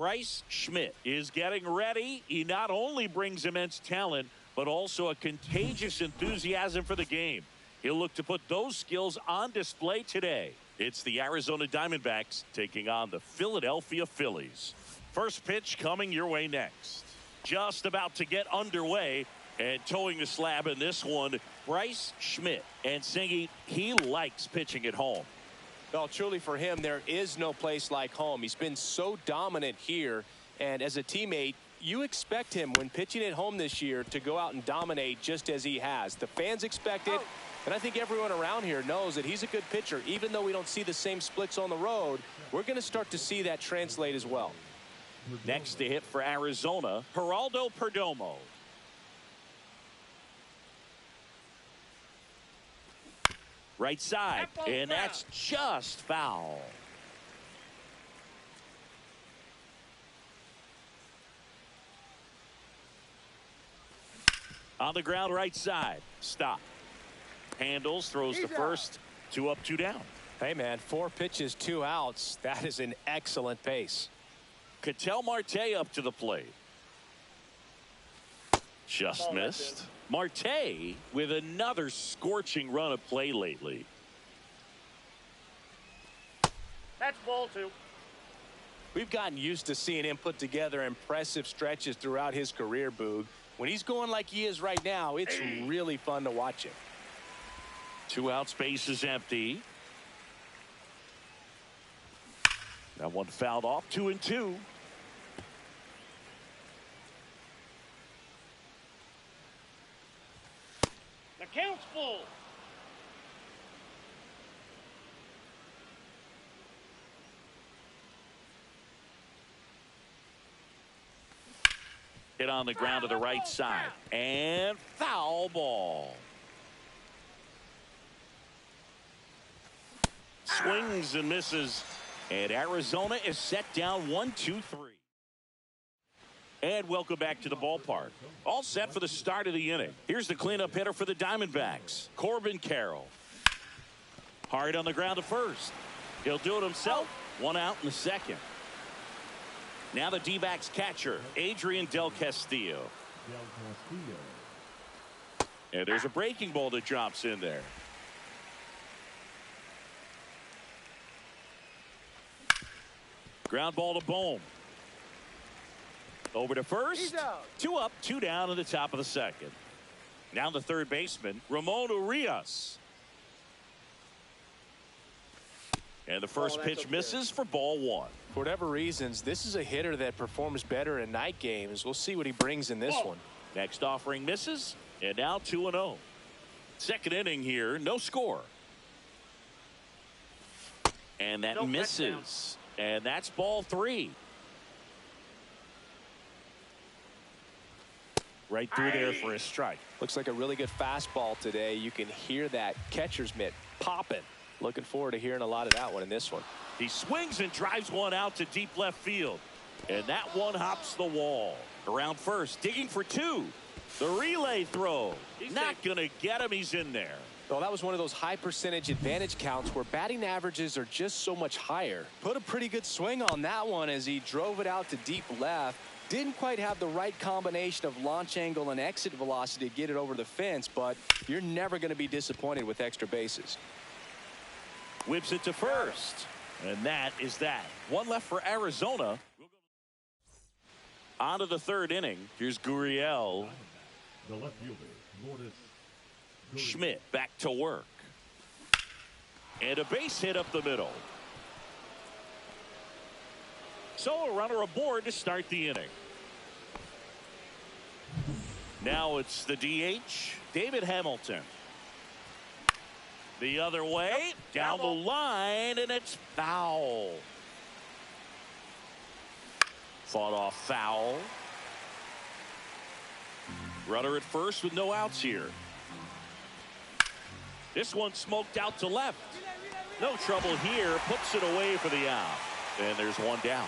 Bryce Schmidt is getting ready. He not only brings immense talent, but also a contagious enthusiasm for the game. He'll look to put those skills on display today. It's the Arizona Diamondbacks taking on the Philadelphia Phillies. First pitch coming your way next. Just about to get underway and towing the slab in this one, Bryce Schmidt. And Singy, he likes pitching at home. Well, truly for him, there is no place like home. He's been so dominant here, and as a teammate, you expect him when pitching at home this year to go out and dominate just as he has. The fans expect it, and I think everyone around here knows that he's a good pitcher. Even though we don't see the same splits on the road, we're going to start to see that translate as well. Next to hit for Arizona, Geraldo Perdomo. Right side, and that's just foul. On the ground right side, stop. Handles, throws to first, 2 up, 2 down. Hey man, 4 pitches, 2 outs. That is an excellent pace. Ketel Marte up to the plate. Just missed. Marte with another scorching run of play lately. That's ball 2. We've gotten used to seeing him put together impressive stretches throughout his career, Boog. When he's going like he is right now, it's really fun to watch him. 2 outs, base is empty. That one fouled off, 2-2. The count's full. Hit on the ground to the right side. And foul ball. Swings and misses. And Arizona is set down 1-2-3. And welcome back to the ballpark. All set for the start of the inning. Here's the cleanup hitter for the Diamondbacks, Corbin Carroll. Hard on the ground to first. He'll do it himself. 1 out in the second. Now the D-backs catcher, Adrian Del Castillo. And there's a breaking ball that drops in there. Ground ball to Bohm. Over to first. 2 up, 2 down in the top of the second. Now the third baseman, Ramon Urias. And the first pitch misses for ball 1. For whatever reasons, this is a hitter that performs better in night games. We'll see what he brings in this one. Next offering misses, and now 2-0. Second inning here, no score. And that misses. And that's ball 3. Right through there for a strike. Looks like a really good fastball today. You can hear that catcher's mitt popping. Looking forward to hearing a lot of that one in this one. He swings and drives one out to deep left field. And that one hops the wall. Around first, digging for 2. The relay throw. Not going to get him. He's in there. Well, that was one of those high percentage advantage counts where batting averages are just so much higher. Put a pretty good swing on that one as he drove it out to deep left. Didn't quite have the right combination of launch angle and exit velocity to get it over the fence, but you're never going to be disappointed with extra bases. Whips it to first. And that is that. 1 left for Arizona. On to the third inning. Here's Gurriel. The left fielder, Lourdes Schmidt back to work. And a base hit up the middle. So a runner aboard to start the inning. Now it's the DH, David Hamilton. The other way, down the line, and it's foul. Fought off foul. Runner at first with no outs here. This one smoked out to left. No trouble here. Puts it away for the out. And there's one down.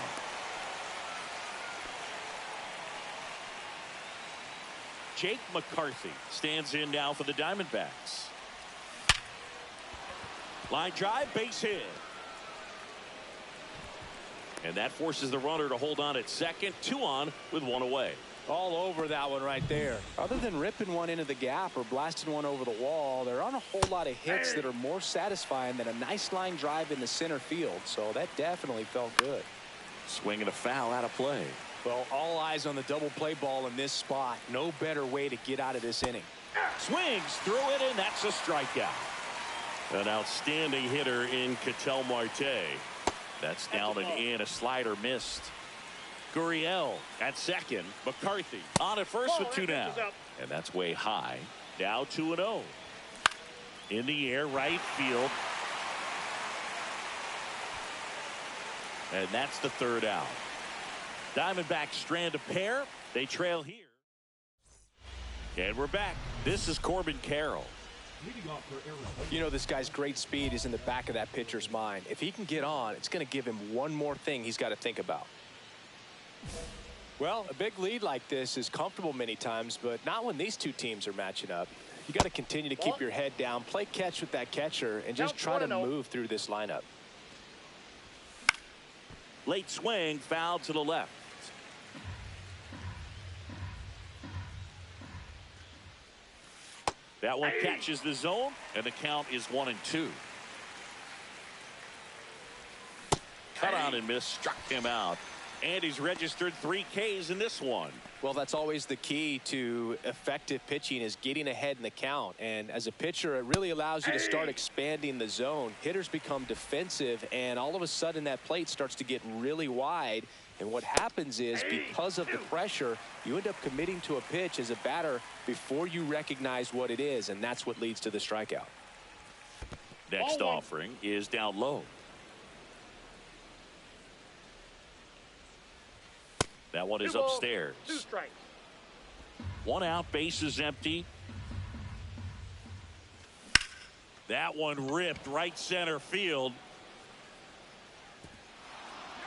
Jake McCarthy stands in now for the Diamondbacks. Line drive, base hit. And that forces the runner to hold on at second. 2 on with 1 away. All over that one right there. Other than ripping one into the gap or blasting one over the wall, there aren't a whole lot of hits that are more satisfying than a nice line drive in the center field. So that definitely felt good. Swing and a foul out of play. Well, all eyes on the double play ball in this spot. No better way to get out of this inning. Swings through it, and that's a strikeout. An outstanding hitter in Ketel Marte. That's down and in. A slider missed. Gurriel at second. McCarthy on at first with 2 down. And that's way high. Now 2-0. In the air, right field. And that's the 3rd out. Diamondbacks strand a pair. They trail here. And we're back. This is Corbin Carroll. Leading off for Arizona. You know, this guy's great speed is in the back of that pitcher's mind. If he can get on, it's going to give him one more thing he's got to think about. Well, a big lead like this is comfortable many times, but not when these two teams are matching up. You got to continue to keep your head down, play catch with that catcher, and just try to move through this lineup. Late swing, foul to the left. That one catches the zone, and the count is 1-2. Cut on and miss, struck him out. And he's registered 3 Ks in this one. Well, that's always the key to effective pitching, is getting ahead in the count. And as a pitcher, it really allows you to start expanding the zone. Hitters become defensive, and all of a sudden that plate starts to get really wide. And what happens is, because of the pressure, you end up committing to a pitch as a batter before you recognize what it is, and that's what leads to the strikeout. Next offering is down low. That one is upstairs. 2 strikes. 1 out, bases empty. That one ripped right center field.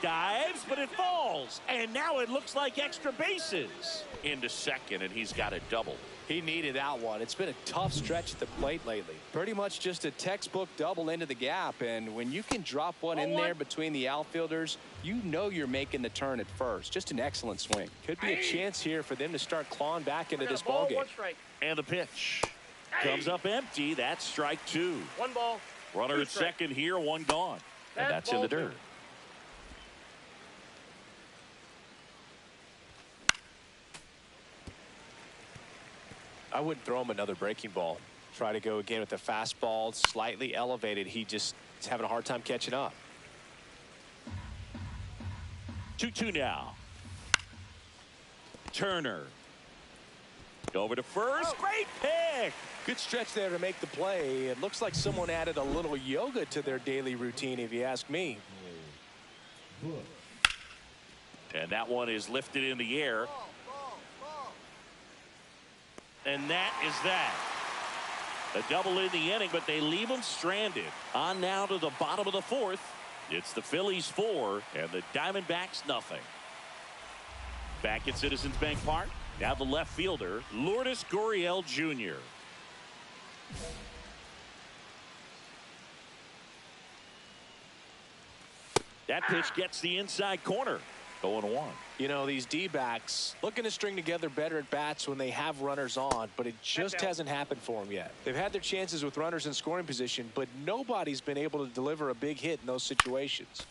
Dives, but it falls. And now it looks like extra bases. Into second, and he's got a double. He needed that one. It's been a tough stretch at the plate lately. Pretty much just a textbook double into the gap. And when you can drop one in there between the outfielders, you know you're making the turn at first. Just an excellent swing. Could be a chance here for them to start clawing back into this ball game. And the pitch comes up empty. That's strike 2. 1 ball. Runner at second here, 1 gone. And that's in the dirt. I wouldn't throw him another breaking ball. Try to go again with the fastball, slightly elevated. He just is having a hard time catching up. 2-2 now. Turner. Over to first. Great pick. Good stretch there to make the play. It looks like someone added a little yoga to their daily routine, if you ask me. And that one is lifted in the air. And that is that. A double in the inning, but they leave him stranded. On now to the bottom of the 4th. It's the Phillies 4 and the Diamondbacks nothing. Back at Citizens Bank Park. Now the left fielder, Lourdes Gurriel Jr. That pitch gets the inside corner. 0-1. You know, these D-backs looking to string together better at bats when they have runners on, but it just hasn't happened for them yet. They've had their chances with runners in scoring position, but nobody's been able to deliver a big hit in those situations.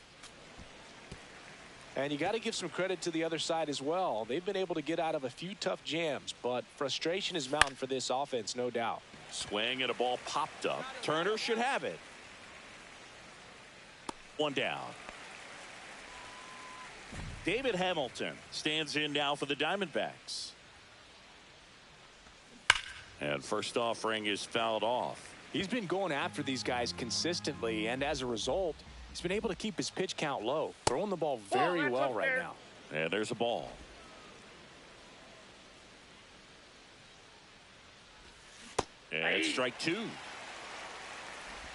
And you got to give some credit to the other side as well. They've been able to get out of a few tough jams, but frustration is mounting for this offense, no doubt. Swing and a ball popped up. Turner should have it. 1 down. David Hamilton stands in now for the Diamondbacks. And first offering is fouled off. He's been going after these guys consistently, and as a result, he's been able to keep his pitch count low, throwing the ball very well right now. And there's a ball. And it's strike 2.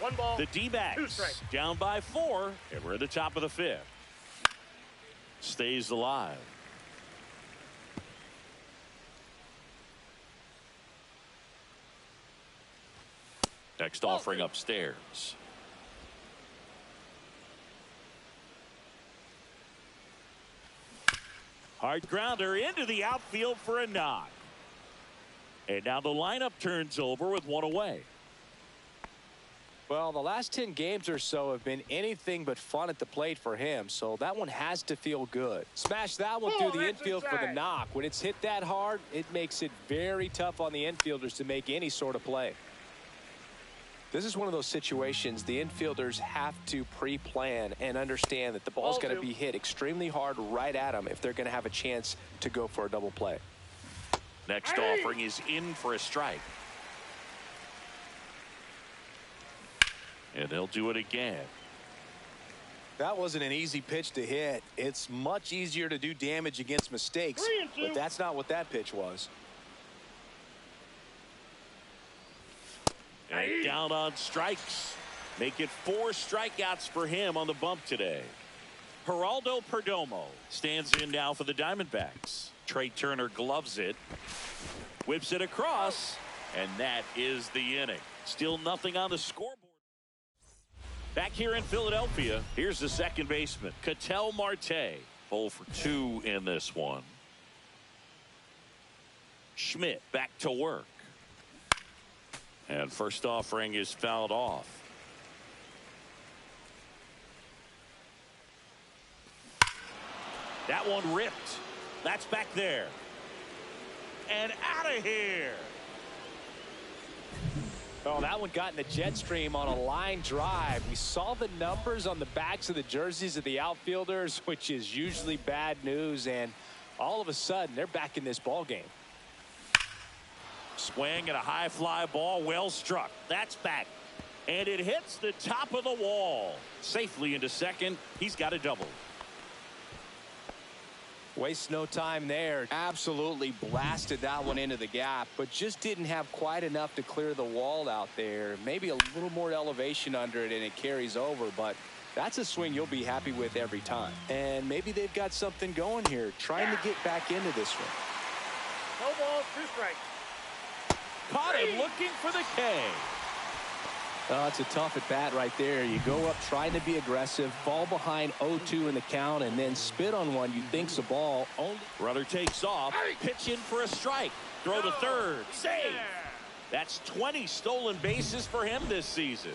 1 ball. The D-backs down by 4, and we're at the top of the 5th. Stays alive. Next offering upstairs. Hard grounder into the outfield for a knock. And now the lineup turns over with one away. Well, the last 10 games or so have been anything but fun at the plate for him, so that one has to feel good. Smash that one through the infield for the knock. When it's hit that hard, it makes it very tough on the infielders to make any sort of play. This is one of those situations the infielders have to pre-plan and understand that the ball's going to be hit extremely hard right at them if they're going to have a chance to go for a double play. Next offering is in for a strike. And they'll do it again. That wasn't an easy pitch to hit. It's much easier to do damage against mistakes, but that's not what that pitch was. And down on strikes. Make it 4 strikeouts for him on the bump today. Geraldo Perdomo stands in now for the Diamondbacks. Trey Turner gloves it. Whips it across. And that is the inning. Still nothing on the scoreboard. Back here in Philadelphia, here's the second baseman, Ketel Marte. 0 for 2 in this one. Schmidt back to work. And first offering is fouled off. That one ripped. That's back there. And out of here. Oh, that one got in the jet stream on a line drive. We saw the numbers on the backs of the jerseys of the outfielders, which is usually bad news, and all of a sudden they're back in this ball game. Swing and a high fly ball, well struck. That's back. And it hits the top of the wall. Safely into second. He's got a double. Waste no time there. Absolutely blasted that one into the gap, but just didn't have quite enough to clear the wall out there. Maybe a little more elevation under it and it carries over, but that's a swing you'll be happy with every time. And maybe they've got something going here, trying to get back into this one. No balls, 2 strikes. Caught him looking for the K. It's a tough at bat right there. You go up trying to be aggressive, fall behind 0-2 in the count, and then spit on one you think's a ball. Runner takes off, pitch in for a strike. Throw to third, save. That's 20 stolen bases for him this season.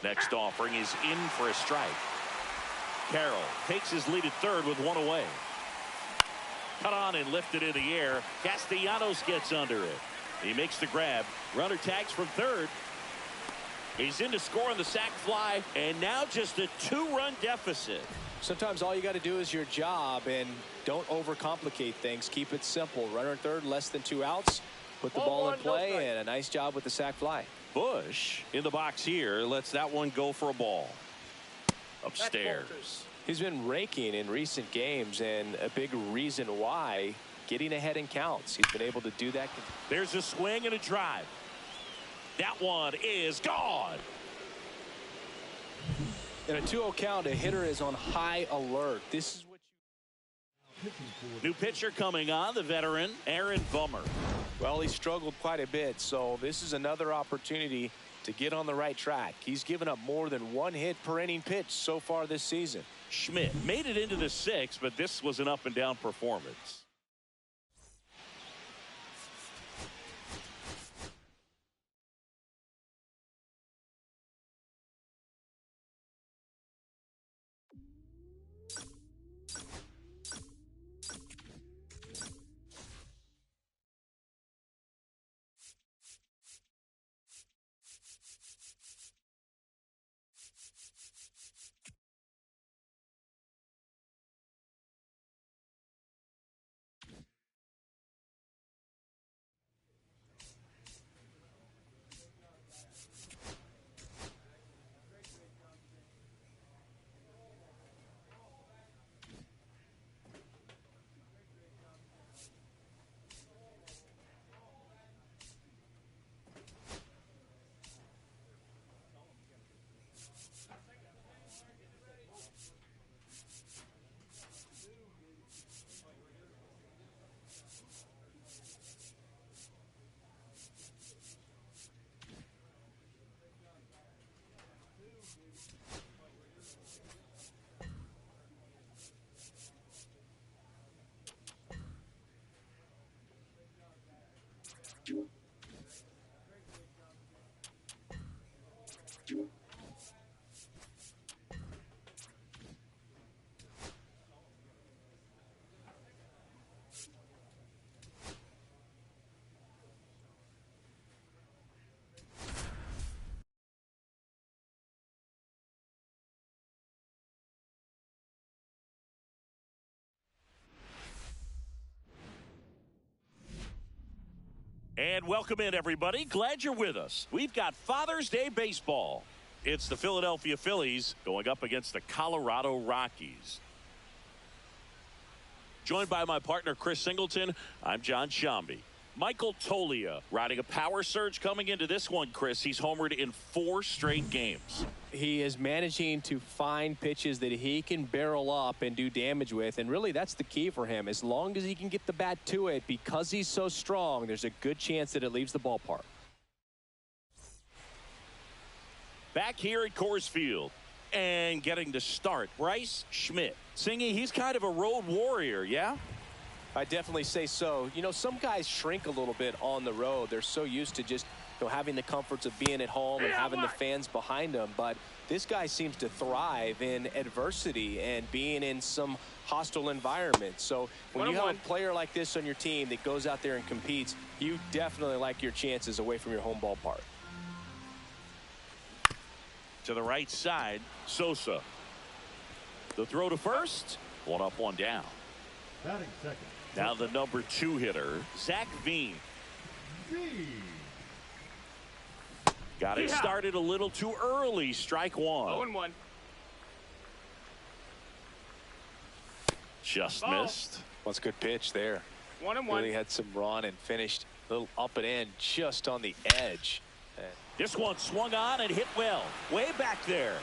Next offering is in for a strike. Carroll takes his lead at third with 1 away. Cut on and lifted in the air. Castellanos gets under it. He makes the grab. Runner tags from third. He's in to score on the sac fly, and now just a 2-run deficit. Sometimes all you got to do is your job, and don't overcomplicate things. Keep it simple. Runner at third, less than 2 outs. Put the ball in play, and a nice job with the sac fly. Bush in the box here lets that one go for a ball. Upstairs. He's been raking in recent games, and a big reason why, getting ahead in counts. He's been able to do that. There's a swing and a drive. That one is gone. In a 2-0 count, a hitter is on high alert. This is what New pitcher coming on, the veteran Aaron Bummer. Well, he struggled quite a bit, so this is another opportunity to get on the right track. He's given up more than 1 hit per inning pitch so far this season. Schmidt made it into the 6th, but this was an up and down performance. And welcome in, everybody. Glad you're with us. We've got Father's Day baseball. It's the Philadelphia Phillies going up against the Colorado Rockies. Joined by my partner, Chris Singleton, I'm John Shambi. Michael Toglia riding a power surge coming into this one, Chris. He's homered in 4 straight games. He is managing to find pitches that he can barrel up and do damage with, and really that's the key for him. As long as he can get the bat to it, because he's so strong, there's a good chance that it leaves the ballpark. Back here at Coors Field and getting to start, Bryce Schmidt. Singy, he's kind of a road warrior, yeah? I definitely say so. You know, some guys shrink a little bit on the road. They're so used to just, having the comforts of being at home and having the fans behind them. But this guy seems to thrive in adversity and being in some hostile environment. So when you have a player like this on your team that goes out there and competes, you definitely like your chances away from your home ballpark. To the right side, Sosa. The throw to first. 1 up, 1 down. Batting second. Now the number 2 hitter, Zach Veen. Got it started a little too early. Strike 1. 0-1. Just missed. What's a good pitch there? 1-1. Really had some run and finished a little up and in just on the edge. This one swung on and hit well. Way back there.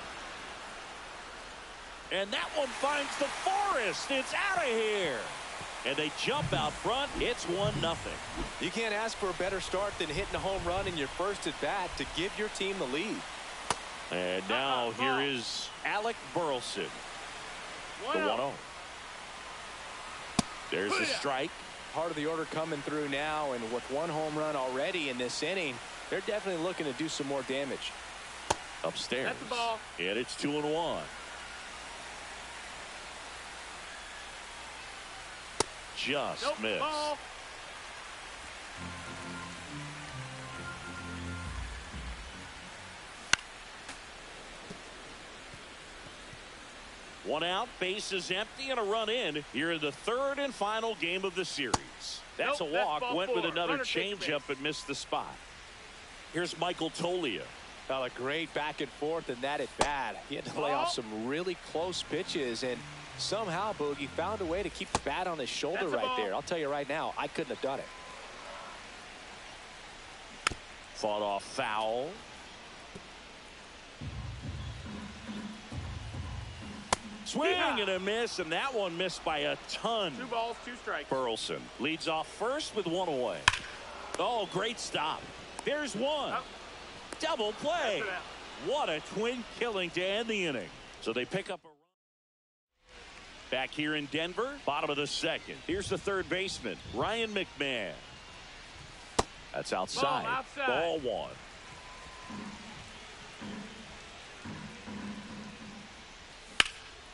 And that one finds the forest. It's out of here. And they jump out front. It's 1-0. You can't ask for a better start than hitting a home run in your first at bat to give your team the lead. And now here is Alec Burleson. The 1-0. There's a strike. Part of the order coming through now, and with 1 home run already in this inning, they're definitely looking to do some more damage. Upstairs. That's the ball. And it's 2-1. Just missed. Ball. One out, bases empty, and a run in here in the 3rd and final game of the series. That's a walk. That's Went with 4. another Runner takes changeup and missed the spot. Here's Michael Toglia. A great back and forth in that at bat. He had to lay off some really close pitches, and somehow Boogie found a way to keep the bat on his shoulder right there. I'll tell you right now, I couldn't have done it. Fought off foul. Swing and a miss, and that one missed by a ton. 2 balls, 2 strikes. Burleson leads off first with 1 away. Oh, great stop. There's 1. Double play. What a twin killing to end the inning. So they pick up a run. Back here in Denver, bottom of the 2nd. Here's the 3rd baseman, Ryan McMahon. That's outside. Ball 1.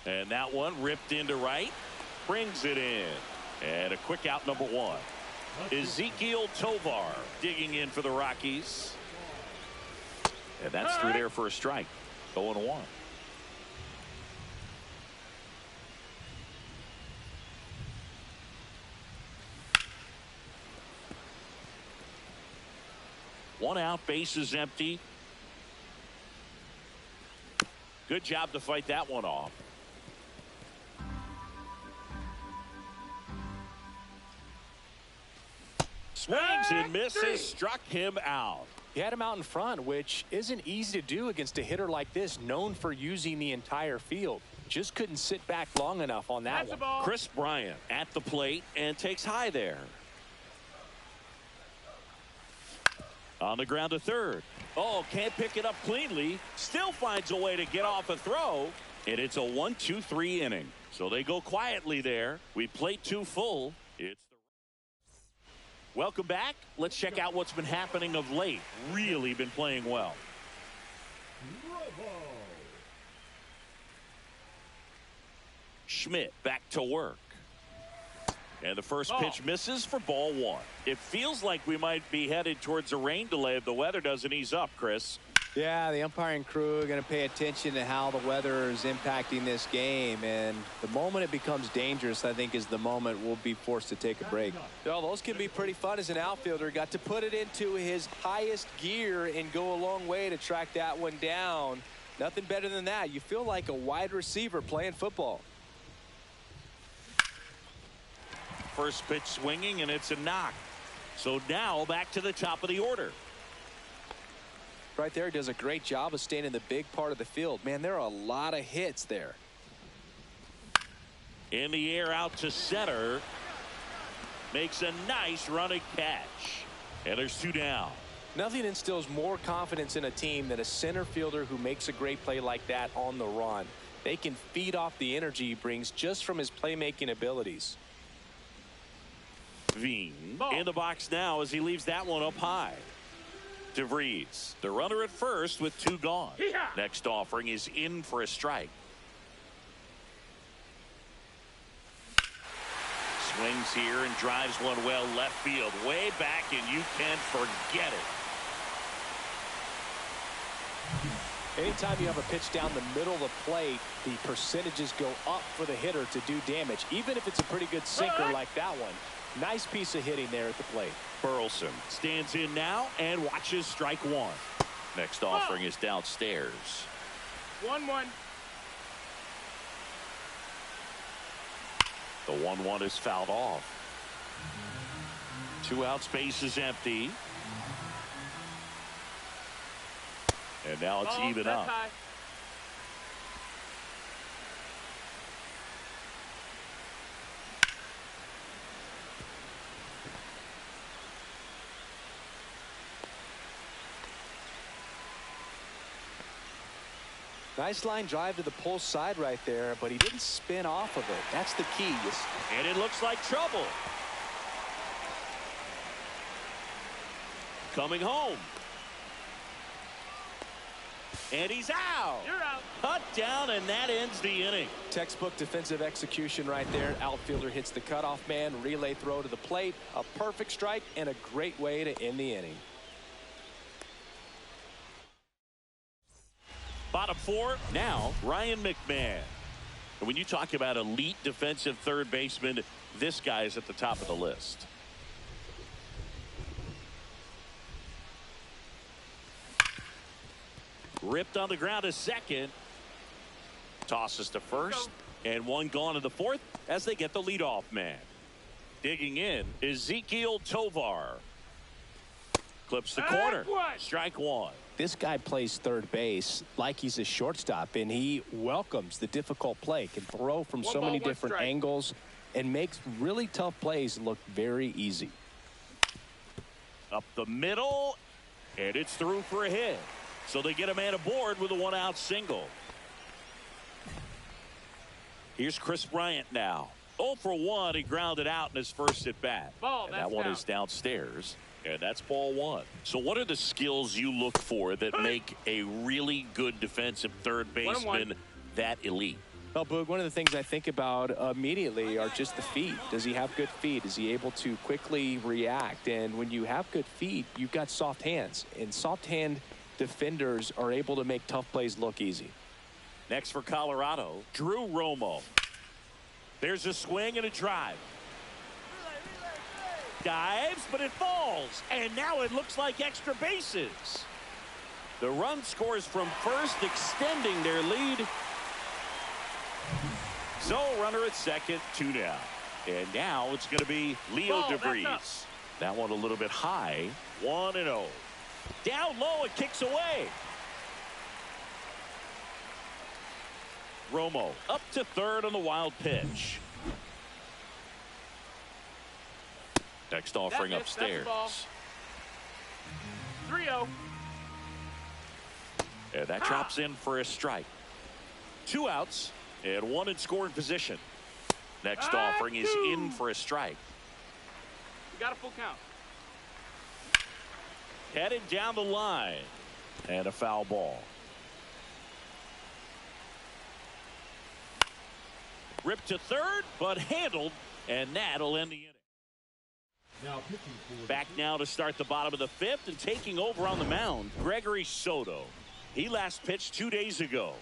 And that one ripped into right. Brings it in. And a quick out, number 1. Ezequiel Tovar digging in for the Rockies. And that's through there for a strike. 0-1. One out, bases empty. Good job to fight that one off. Swings and misses, struck him out. He had him out in front, which isn't easy to do against a hitter like this, known for using the entire field. Just couldn't sit back long enough on that one. Chris Bryant at the plate and takes high there. On the ground to 3rd. Oh, can't pick it up cleanly. Still finds a way to get off a throw. And it's a 1-2-3 inning. So they go quietly there. We played 2 full. Welcome back. Let's check out what's been happening of late. Really been playing well. Schmidt back to work. And the first pitch misses for ball 1. It feels like we might be headed towards a rain delay if the weather doesn't ease up, Chris. Yeah, the umpiring crew are going to pay attention to how the weather is impacting this game. And the moment it becomes dangerous, I think, is the moment we'll be forced to take a break. Well, those can be pretty fun as an outfielder. Got to put it into his highest gear and go a long way to track that one down. Nothing better than that. You feel like a wide receiver playing football. First pitch swinging, and it's a knock. So now back to the top of the order. Right there, does a great job of staying in the big part of the field. Man, there are a lot of hits there. In the air out to center. Makes a nice running catch. And there's 2 down. Nothing instills more confidence in a team than a center fielder who makes a great play like that on the run. They can feed off the energy he brings just from his playmaking abilities. Veen in the box now as he leaves that one up high. DeVries, the runner at first with 2 gone. Next offering is in for a strike. Swings here and drives one well left field, way back, and you can forget it. Anytime you have a pitch down the middle of the plate, the percentages go up for the hitter to do damage, even if it's a pretty good sinker like that one. Nice piece of hitting there at the plate. Burleson stands in now and watches strike 1. Next offering is downstairs. 1-1. The 1-1 is fouled off. 2 out, space is empty. And now it's even up. High. Nice line drive to the pull side right there, but he didn't spin off of it. That's the key. And it looks like trouble. Coming home. And he's out. You're out. Cut down, and that ends the inning. Textbook defensive execution right there. Outfielder hits the cutoff man, relay throw to the plate. A perfect strike and a great way to end the inning. Bottom 4, now Ryan McMahon. And when you talk about elite defensive third baseman, this guy is at the top of the list. Ripped on the ground to second. Tosses to first. And 1 gone in the 4th as they get the leadoff man. Digging in, Ezequiel Tovar. Clips the corner. Strike 1. This guy plays third base like he's a shortstop, and he welcomes the difficult play. Can throw from so many different angles and makes really tough plays look very easy. Up the middle, and it's through for a hit. So they get a man aboard with a 1-out single. Here's Chris Bryant now. 0 for 1. He grounded out in his first at bat. And that one is downstairs. And that's ball 1. So what are the skills you look for that make a really good defensive third baseman that elite? Well, Boog, one of the things I think about immediately are just the feet. Does he have good feet? Is he able to quickly react? And when you have good feet, you've got soft hands. And soft hand defenders are able to make tough plays look easy. Next for Colorado, Drew Romo. There's a swing and a drive. Dives, but it falls, and now it looks like extra bases. The run scores from first, extending their lead. So runner at second, 2 down. And now it's going to be Leo DeVries. That one a little bit high, 1-0. Down low, it kicks away. Romo up to third on the wild pitch. Next offering upstairs. 3-0. And that drops in for a strike. 2 outs and 1 in scoring position. Next offering is in for a strike. You got a full count. Headed down the line. And a foul ball. Ripped to third, but handled, and that'll end the inning. Now pitching for Back now to start the bottom of the 5th, and taking over on the mound, Gregory Soto. He last pitched 2 days ago.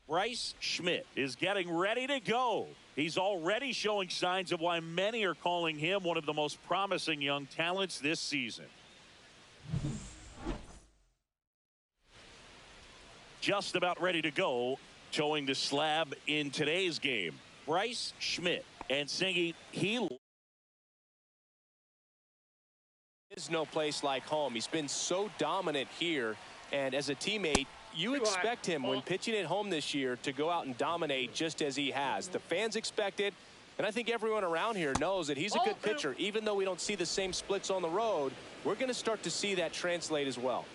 Bryce Schmidt is getting ready to go. He's already showing signs of why many are calling him one of the most promising young talents this season. Just about ready to go, towing the slab in today's game. Bryce Schmidt, and Singy, he is no place like home. He's been so dominant here, and as a teammate, you expect him when pitching at home this year to go out and dominate just as he has. The fans expect it, and I think everyone around here knows that he's a good pitcher. Even though we don't see the same splits on the road, we're going to start to see that translate as well.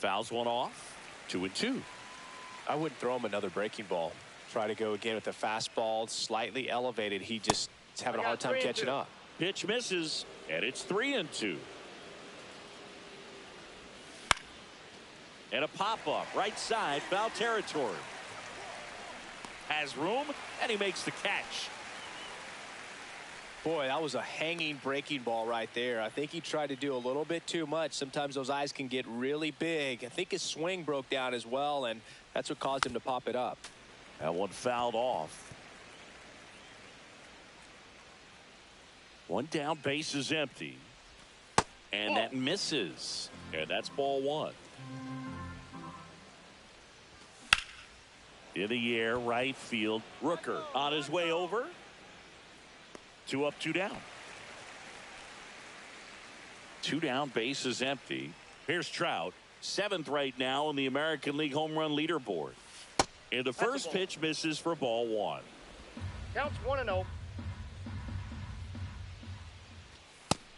fouls one off. 2-2. I wouldn't throw him another breaking ball. Try to go again with the fastball slightly elevated. He just is having a hard time catching up. Pitch misses, and it's 3-2. And a pop-up right side, foul territory. Has room, and he makes the catch. Boy, that was a hanging breaking ball right there. I think he tried to do a little bit too much. Sometimes those eyes can get really big. I think his swing broke down as well, and that's what caused him to pop it up. That one fouled off. One down, base is empty. And that misses. And that's ball one. In the air, right field. Rooker on his way over. 2 up, 2 down. 2 down, base is empty. Here's Trout, 7th right now in the American League home run leaderboard. And the first pitch misses for ball one. Counts 1-0.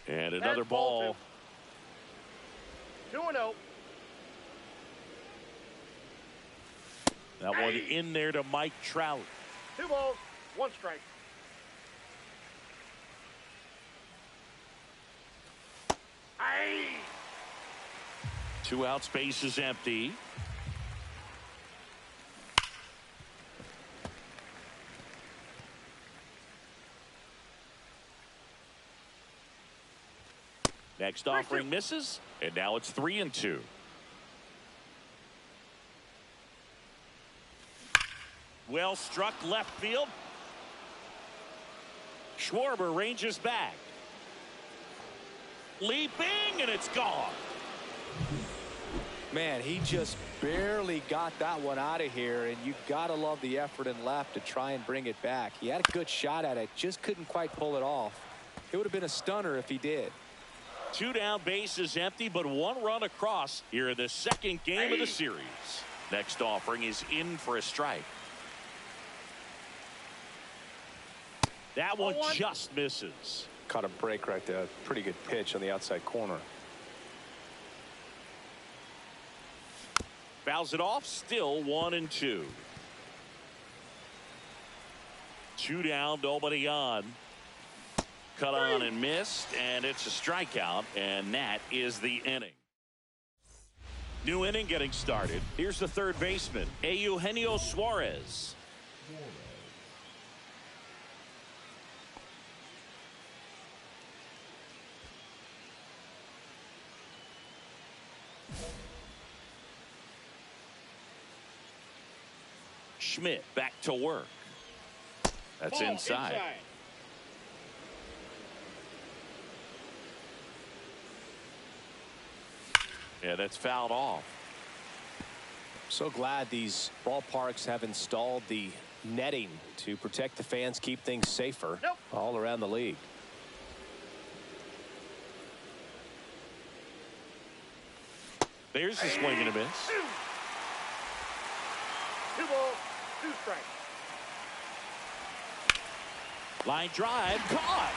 And another ball. 2-0. That one in there to Mike Trout. 2 balls, 1 strike. Aye. 2 outs, base is empty. Next offering misses, and now it's 3-2. Well struck left field. Schwarber ranges back. Leaping, and it's gone. Man, he just barely got that one out of here, and you gotta love the effort in left to try and bring it back. He had a good shot at it, just couldn't quite pull it off. It would have been a stunner if he did. 2 down, base is empty, but 1 run across here in the second game of the series. Next offering is in for a strike. That one just misses. Caught a break right there. Pretty good pitch on the outside corner. Fouls it off, still 1-2. 2 down, nobody on. Cut on and missed, and it's a strikeout, and that is the inning. New inning getting started. Here's the third baseman, Eugenio Suarez. Schmidt back to work. That's inside. Yeah, that's fouled off. So glad these ballparks have installed the netting to protect the fans, keep things safer all around the league. There's a swing and a miss. 2 balls, 2 strikes. Line drive, caught.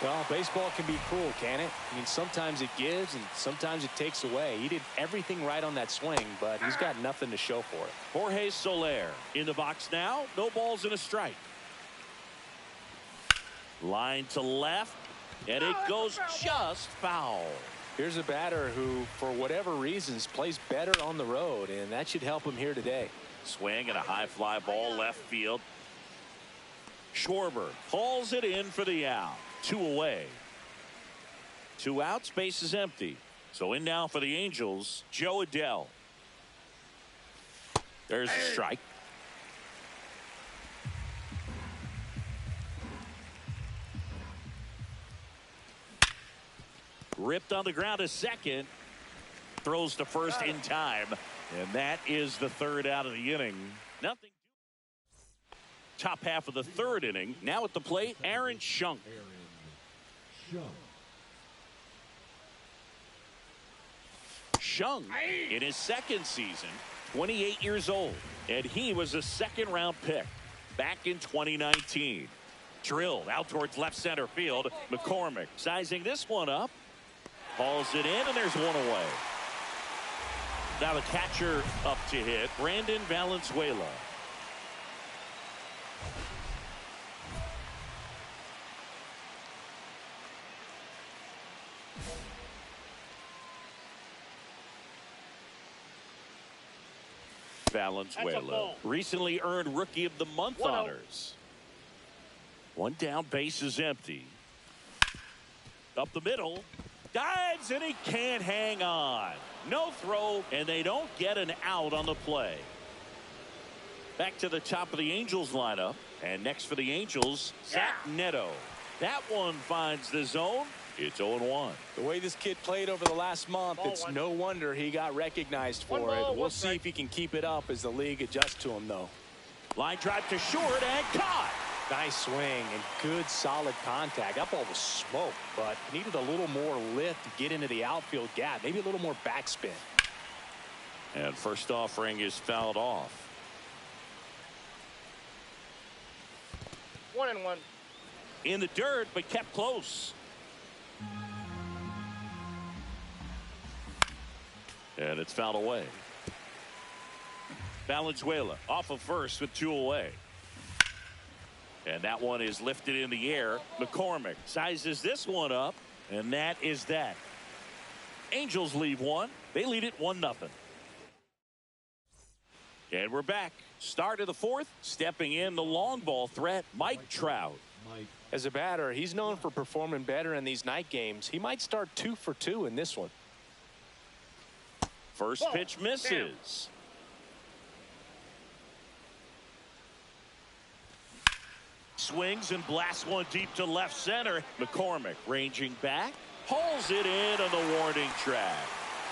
Well, baseball can be cruel, can it? I mean, sometimes it gives and sometimes it takes away. He did everything right on that swing, but he's got nothing to show for it. Jorge Soler in the box now. No balls and a strike. Line to left, and it goes just foul. Here's a batter who, for whatever reasons, plays better on the road, and that should help him here today. Swing and a high fly ball left field. Schwarber hauls it in for the out. 2 away. 2 outs, base is empty. So in now for the Angels, Joe Adell. There's a strike. Ripped on the ground to second. Throws to first in time. And that is the 3rd out of the inning. Nothing. Top half of the 3rd inning. Now at the plate, Aaron Schunk. Schunk in his 2nd season, 28 years old, and he was a 2nd-round pick back in 2019. Drilled out towards left center field. McCormick sizing this one up. Hauls it in, and there's 1 away. Now the catcher up to hit, Brandon Valenzuela. Valenzuela recently earned Rookie of the Month honors. 1 down, base is empty. Up the middle, dives, and he can't hang on. No throw, and they don't get an out on the play. Back to the top of the Angels lineup, and next for the Angels, Zach Neto. That one finds the zone. It's 0-1. The way this kid played over the last month, it's no wonder he got recognized for it. We'll see if he can keep it up as the league adjusts to him, though. Line drive to short and caught. Nice swing and good solid contact. That ball was smoked, but needed a little more lift to get into the outfield gap. Maybe a little more backspin. And first offering is fouled off. 1-1. In the dirt, but kept close. And it's fouled away. Valenzuela off of first with 2 away. And that one is lifted in the air. McCormick sizes this one up, and that is that. Angels leave 1. They lead it 1-0. And we're back. Start of the 4th. Stepping in the long ball threat, Mike Trout. As a batter, he's known for performing better in these night games. He might start 2 for 2 in this one. First pitch misses. Swings and blasts one deep to left center. McCormick ranging back. Hauls it in on the warning track.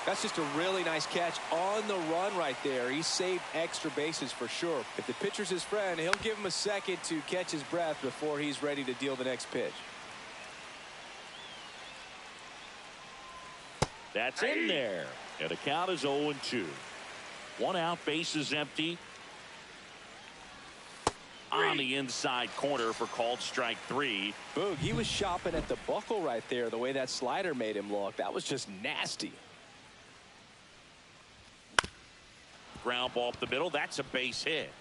That's just a really nice catch on the run right there. He saved extra bases for sure. If the pitcher's his friend, he'll give him a second to catch his breath before he's ready to deal the next pitch. That's in there. And the count is 0-2. 1 out, base is empty. On the inside corner for called strike 3. Boog, he was shopping at the buckle right there, the way that slider made him look. That was just nasty. Ground ball up the middle. That's a base hit.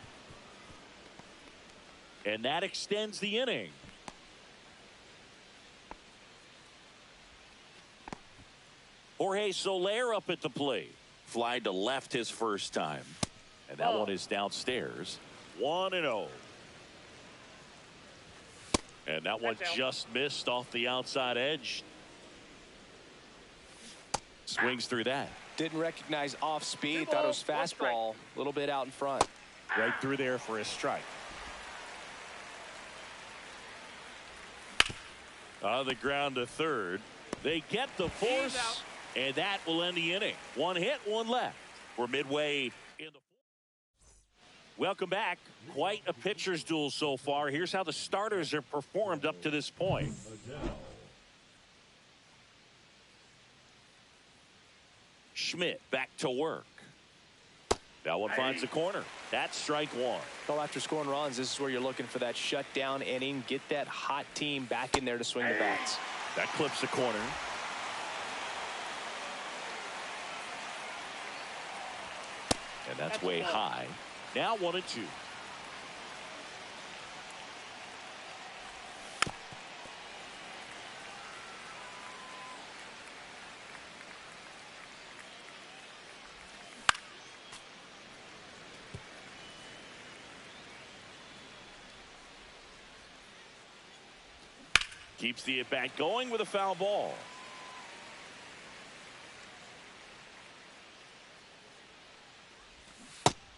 And that extends the inning. Jorge Soler up at the plate. Fly to left his first time. And that one is downstairs. 1-0. And that one just missed off the outside edge. Swings through that. Didn't recognize off speed. Thought it was fastball. A little bit out in front. Right through there for a strike. On the ground to third. They get the force. And that will end the inning. 1 hit, 1 left. We're midway in the 4th. Welcome back. Quite a pitcher's duel so far. Here's how the starters have performed up to this point. Schmidt back to work. That one finds the corner. That's strike 1. Well, after scoring runs, this is where you're looking for that shutdown inning. Get that hot team back in there to swing the bats. That clips the corner. And that's way high. Now 1-2. Keeps the at-bat going with a foul ball.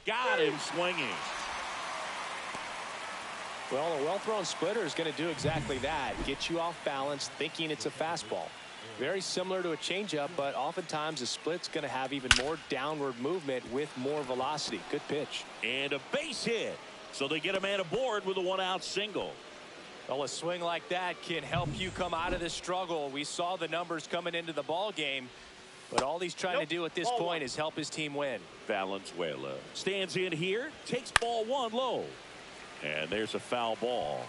Got him swinging. Well, a well-thrown splitter is going to do exactly that. Get you off balance, thinking it's a fastball. Very similar to a changeup, but oftentimes a split's going to have even more downward movement with more velocity. Good pitch. And a base hit. So they get a man aboard with a one-out single. Well, a swing like that can help you come out of this struggle. We saw the numbers coming into the ball game, but all he's trying to do at this point is help his team win. Valenzuela stands in here, takes ball one low. And there's a foul ball.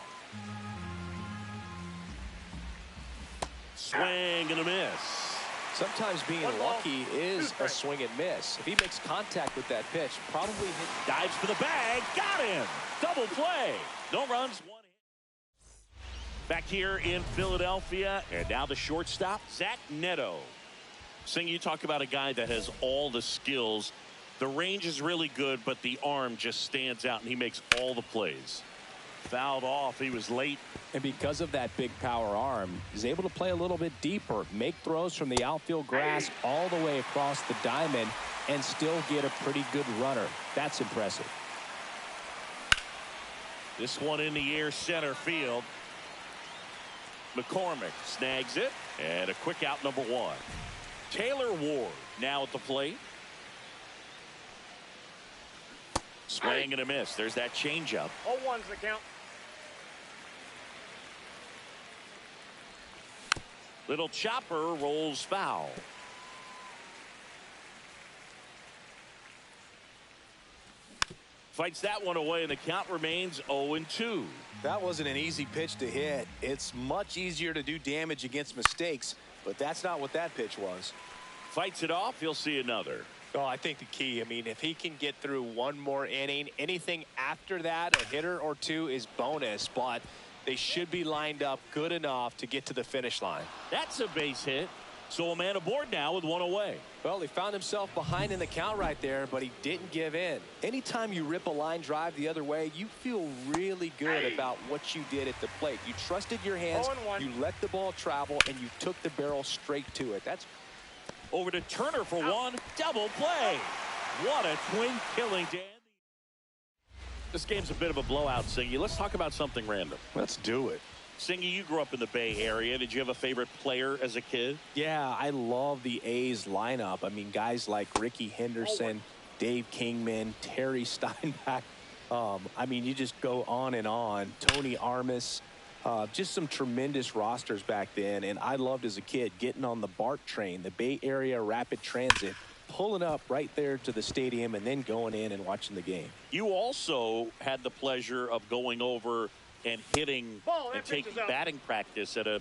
Swing and a miss. Sometimes being lucky is a swing and miss. If he makes contact with that pitch, probably hit. Dives for the bag. Got him. Double play. No runs, one hit. Back here in Philadelphia. And now the shortstop, Zach Neto. Sing, you talk about a guy that has all the skills. The range is really good, but the arm just stands out, and he makes all the plays. Fouled off. He was late. And because of that big power arm, he's able to play a little bit deeper, make throws from the outfield grass all the way across the diamond, and still get a pretty good runner. That's impressive. This one in the air, center field. McCormick snags it, and a quick out, number one. Taylor Ward now at the plate. Swing and a miss. There's that changeup. 0-1's the count. Little chopper rolls foul. Fights that one away, and the count remains 0-2. That wasn't an easy pitch to hit. It's much easier to do damage against mistakes, but that's not what that pitch was. Fights it off. He'll see another. Oh, I think the key, I mean, if he can get through one more inning, anything after that, a hitter or two is bonus, but they should be lined up good enough to get to the finish line. That's a base hit. So a man aboard now with one away. Well, he found himself behind in the count right there, but he didn't give in. Anytime you rip a line drive the other way, you feel really good about what you did at the plate. You trusted your hands, you let the ball travel, and you took the barrel straight to it. That's over to Turner for one. Double play. What a twin killing, Dan. This game's a bit of a blowout, Singy. Let's talk about something random. Let's do it. Singy, you grew up in the Bay Area. Did you have a favorite player as a kid? Yeah, I love the A's lineup. I mean, guys like Ricky Henderson, Dave Kingman, Terry Steinbach. I mean, you just go on and on. Tony Armas. Just some tremendous rosters back then, and I loved as a kid getting on the BART train, the Bay Area Rapid Transit, pulling up right there to the stadium and then going in and watching the game. You also had the pleasure of going over and hitting and taking batting practice at a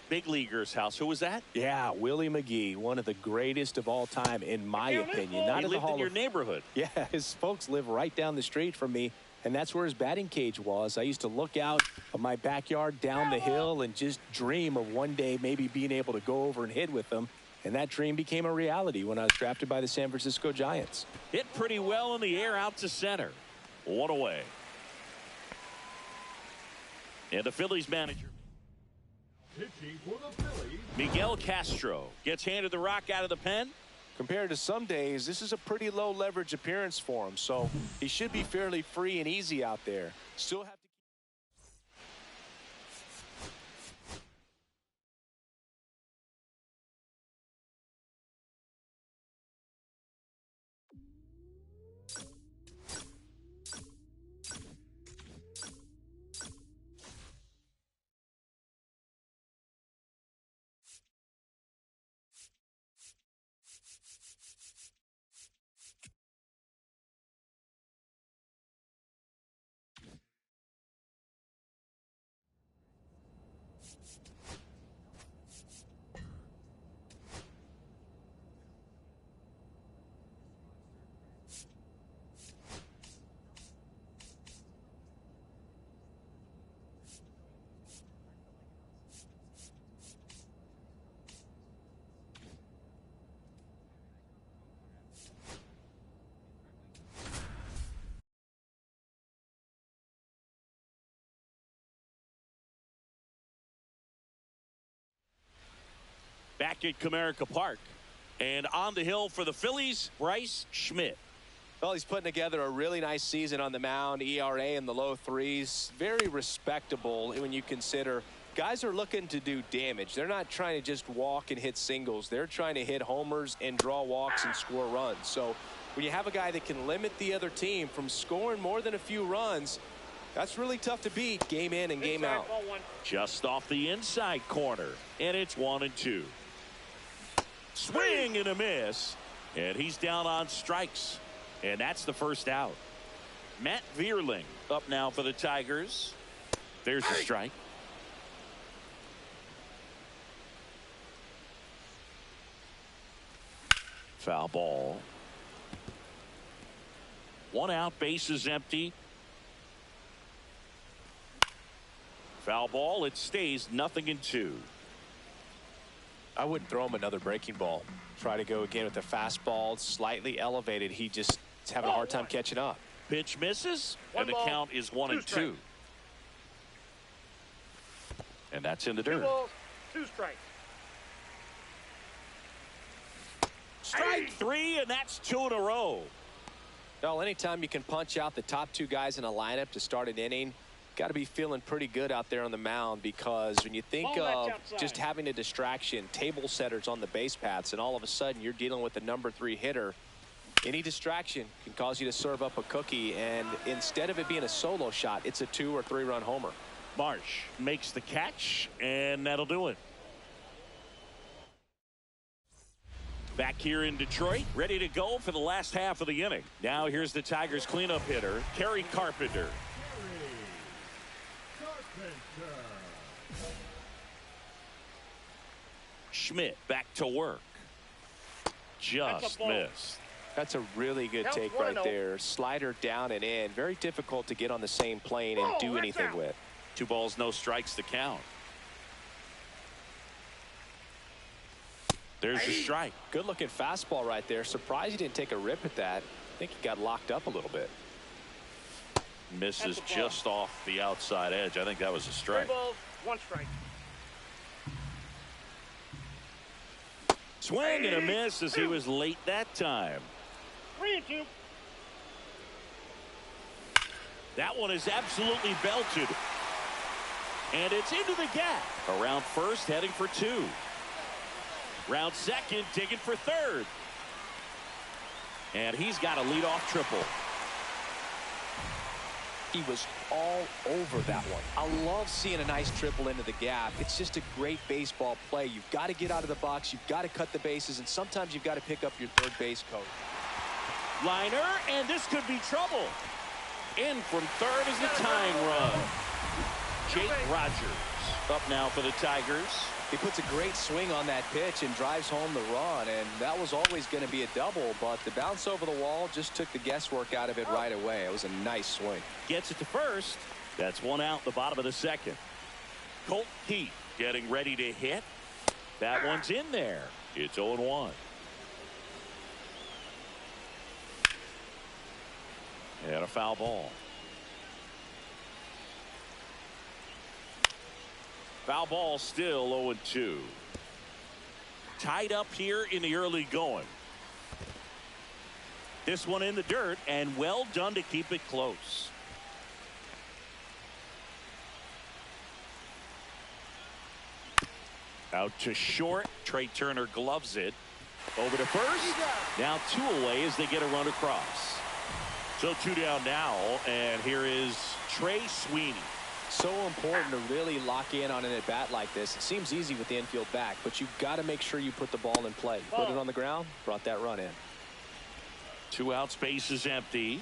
big leaguer's house. Who was that? Yeah, Willie McGee, one of the greatest of all time, in my opinion. He lived in your neighborhood. Yeah, his folks live right down the street from me. And that's where his batting cage was. I used to look out of my backyard down the hill and just dream of one day maybe being able to go over and hit with them. And that dream became a reality when I was drafted by the San Francisco Giants. Hit pretty well in the air out to center. One away. And the Phillies manager, Pitching for the Phillies, Miguel Castro, gets handed the rock out of the pen. Compared to some days, this is a pretty low leverage appearance for him, so he should be fairly free and easy out there. Still have Back at Comerica Park. And on the hill for the Phillies, Bryce Schmidt. Well, he's putting together a really nice season on the mound. ERA in the low 3s. Very respectable when you consider guys are looking to do damage. They're not trying to just walk and hit singles. They're trying to hit homers and draw walks and score runs. So when you have a guy that can limit the other team from scoring more than a few runs, that's really tough to beat game in and game out. Just off the inside corner. And it's 1-2. Swing and a miss. And he's down on strikes. And that's the first out. Matt Vierling up now for the Tigers. There's the strike. Foul ball. 1 out, base is empty. Foul ball, it stays 0-2. I wouldn't throw him another breaking ball. Try to go again with the fastball, slightly elevated. He just is having a hard time catching up. Pitch misses, and the count is 1-2. And that's in the dirt. 2 balls, 2 strikes. Strike 3, and that's 2 in a row. Well, anytime you can punch out the top 2 guys in a lineup to start an inning, got to be feeling pretty good out there on the mound, because when you think of just having a distraction, table setters on the base paths, and all of a sudden you're dealing with the number 3 hitter, any distraction can cause you to serve up a cookie, and instead of it being a solo shot, it's a 2 or 3 run homer. Marsh makes the catch, and that'll do it. Back here in Detroit, ready to go for the last half of the inning. Now here's the Tigers cleanup hitter, Kerry Carpenter. Schmidt back to work. Just missed. That's a really good take right there. Slider down and in. Very difficult to get on the same plane and do anything with. 2 balls, no strikes to count. There's the strike. Good looking fastball right there. Surprised he didn't take a rip at that. I think he got locked up a little bit. Misses just off the outside edge. I think that was a strike. 3 balls, 1 strike. Swing and a miss as he was late that time. 3-2. That one is absolutely belted. And it's into the gap. Around first, heading for 2. Round second, digging for 3rd. And he's got a leadoff triple. He was all over that one. I love seeing a nice triple into the gap. It's just a great baseball play. You've got to get out of the box. You've got to cut the bases. And sometimes you've got to pick up your 3rd base coach. Liner, and this could be trouble. In from 3rd is the tying run. Jake Rogers up now for the Tigers. He puts a great swing on that pitch and drives home the run, and that was always going to be a double, but the bounce over the wall just took the guesswork out of it right away. It was a nice swing. Gets it to first. That's 1 out, the bottom of the 2nd. Colt Heath getting ready to hit. That one's in there. It's 0-1. And a foul ball. Foul ball, still 0-2. Tied up here in the early going. This one in the dirt, and well done to keep it close. Out to short. Trey Turner gloves it. Over to first. Now 2 away as they get a run across. So 2 down now, and here is Trey Sweeney. So important to really lock in on an at-bat like this. It seems easy with the infield back, but you've got to make sure you put the ball in play. Put it on the ground, brought that run in. 2 outs, base is empty.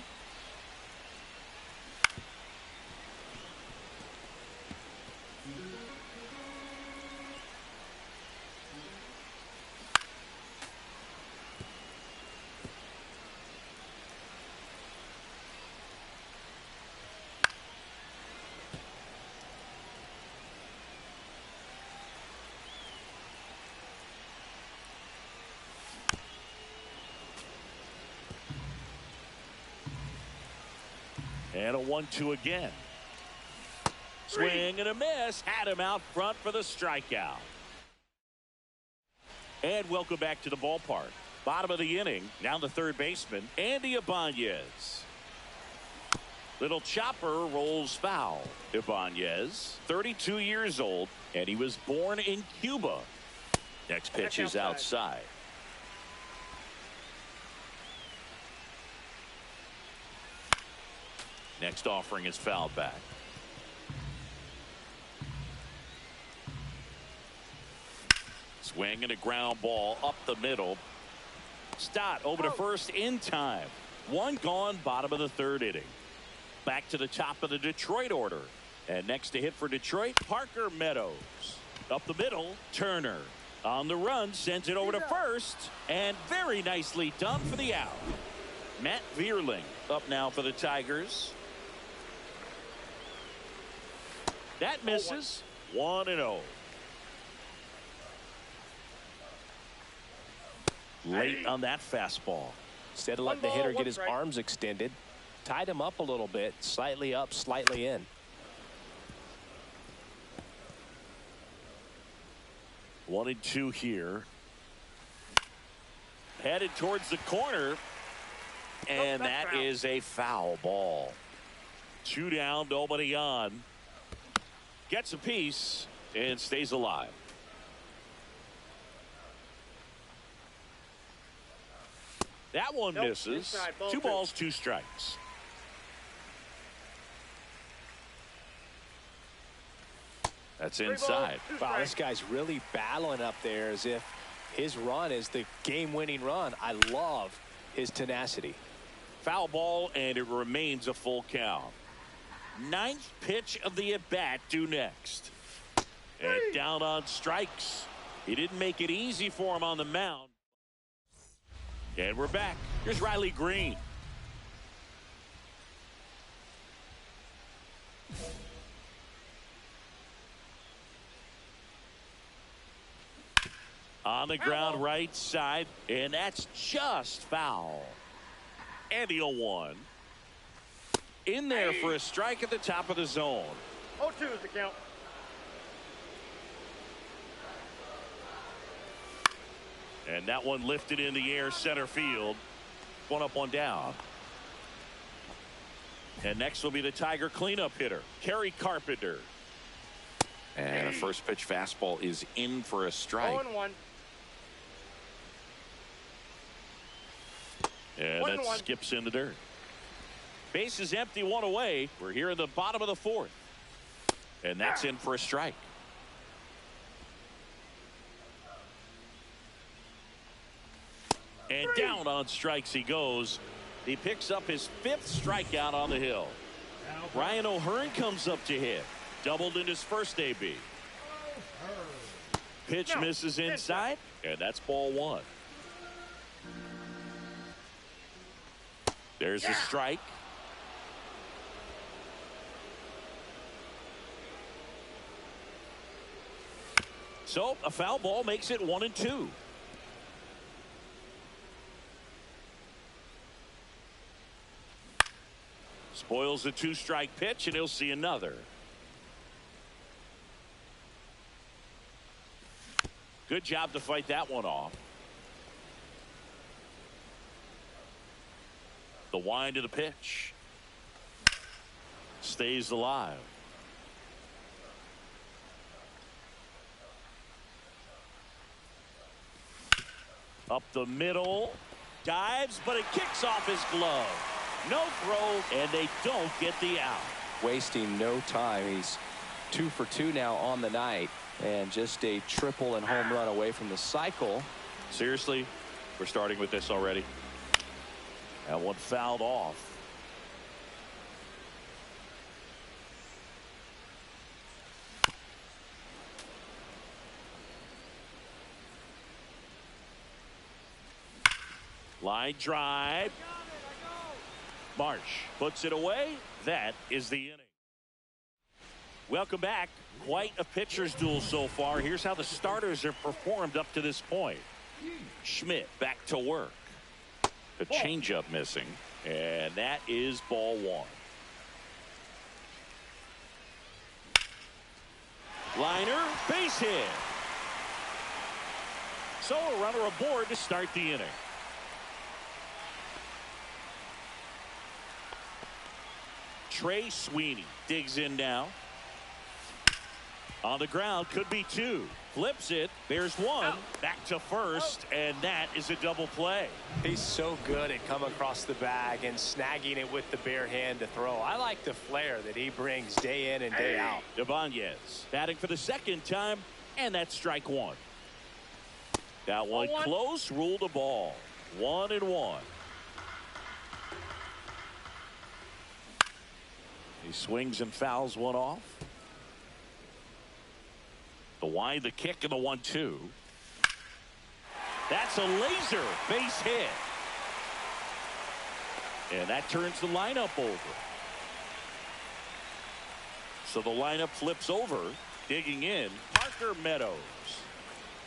And a 1-2 again. Swing and a miss. Had him out front for the strikeout. And welcome back to the ballpark. Bottom of the inning. Now the third baseman, Andy Ibanez. Little chopper rolls foul. Ibanez, 32 years old, and he was born in Cuba. Next pitch is outside. Next offering is fouled back. Swing and a ground ball up the middle. Stott over to first in time. One gone, bottom of the third inning. Back to the top of the Detroit order. And next to hit for Detroit, Parker Meadows. Up the middle, Turner. On the run, sends it over to first. And very nicely done for the out. Matt Vierling up now for the Tigers. That misses. 1-0. Late on that fastball. Instead of letting the hitter get his arms extended, tied him up a little bit, slightly up, slightly in. 1-2 here. Headed towards the corner. And that is a foul ball. 2 down, nobody on. Gets a piece and stays alive. That one misses. 2 balls, 2 strikes. That's inside. Wow, this guy's really battling up there as if his run is the game-winning run. I love his tenacity. Foul ball, and it remains a full count. 9th pitch of the at-bat due next. And down on strikes. He didn't make it easy for him on the mound. And we're back. Here's Riley Green. On the ground right side, and that's just foul. And the 0-1. In there for a strike at the top of the zone. 0-2 is the count. And that one lifted in the air center field. 1 up, 1 down. And next will be the Tiger cleanup hitter, Kerry Carpenter. And a first pitch fastball is in for a strike. 0-1. And that skips in the dirt. Base is empty, 1 away. We're here in the bottom of the 4th. And that's in for a strike. And down on strikes he goes. He picks up his 5th strikeout on the hill. Ryan O'Hearn comes up to hit. Doubled in his first AB. Pitch misses inside, and that's ball 1. There's a strike. So a foul ball makes it 1-2. Spoils the 2-strike pitch, and he'll see another. Good job to fight that one off. The wind of the pitch. Stays alive. Up the middle. Dives, but it kicks off his glove. No throw, and they don't get the out. Wasting no time. He's 2 for 2 now on the night, and just a triple and home run away from the cycle. Seriously, we're starting with this already. That one fouled off. Line drive. Marsh puts it away. That is the inning. Welcome back. Quite a pitcher's duel so far. Here's how the starters have performed up to this point. Schmidt back to work. A changeup missing, and that is ball 1. Liner, base hit. So a runner aboard to start the inning. Trey Sweeney digs in now. On the ground, could be two. Flips it. There's one. Out. Back to first, and that is a double play. He's so good at coming across the bag and snagging it with the bare hand to throw. I like the flair that he brings day in and day out. Ibanez batting for the second time, and that's strike one. That one 1-1. close, ruled a ball. 1-1. He swings and fouls one off. The wide, the kick, and the 1-2. That's a laser base hit. And that turns the lineup over. So the lineup flips over. Digging in, Parker Meadows.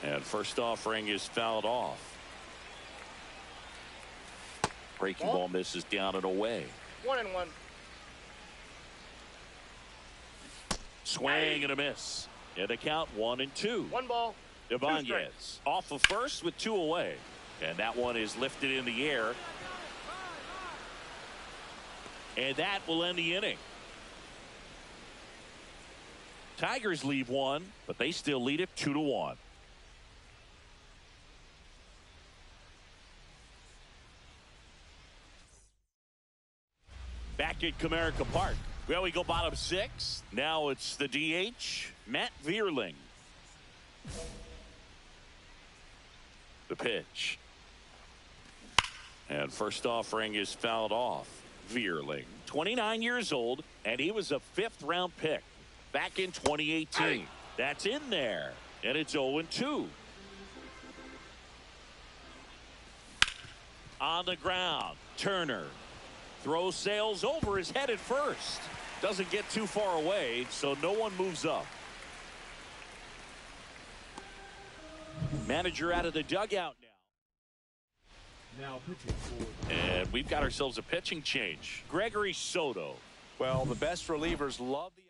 And first offering is fouled off. Breaking ball misses down and away. 1-1. Swing and a miss. And the count 1-2. 1 ball. Ibanez off of first with 2 away. And that one is lifted in the air. And that will end the inning. Tigers leave one, but they still lead it 2-1. Back at Comerica Park. Well, we go bottom 6. Now it's the DH, Matt Vierling. The pitch. And first offering is fouled off. Vierling, 29 years old, and he was a 5th-round pick back in 2018. That's in there, and it's 0-2. On the ground, Turner. Throw sails over his head at first. Doesn't get too far away, so no one moves up. Manager out of the dugout now. Now pitching for. And we've got ourselves a pitching change. Gregory Soto. Well, the best relievers love the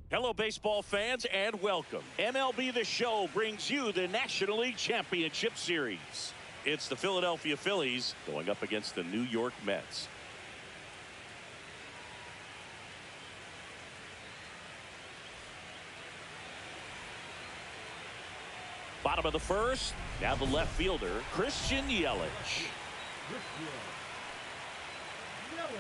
Hello, baseball fans, and welcome. MLB The Show brings you the National League Championship Series. It's the Philadelphia Phillies going up against the New York Mets. Bottom of the first. Now the left fielder, Christian Yelich. Christian Yelich.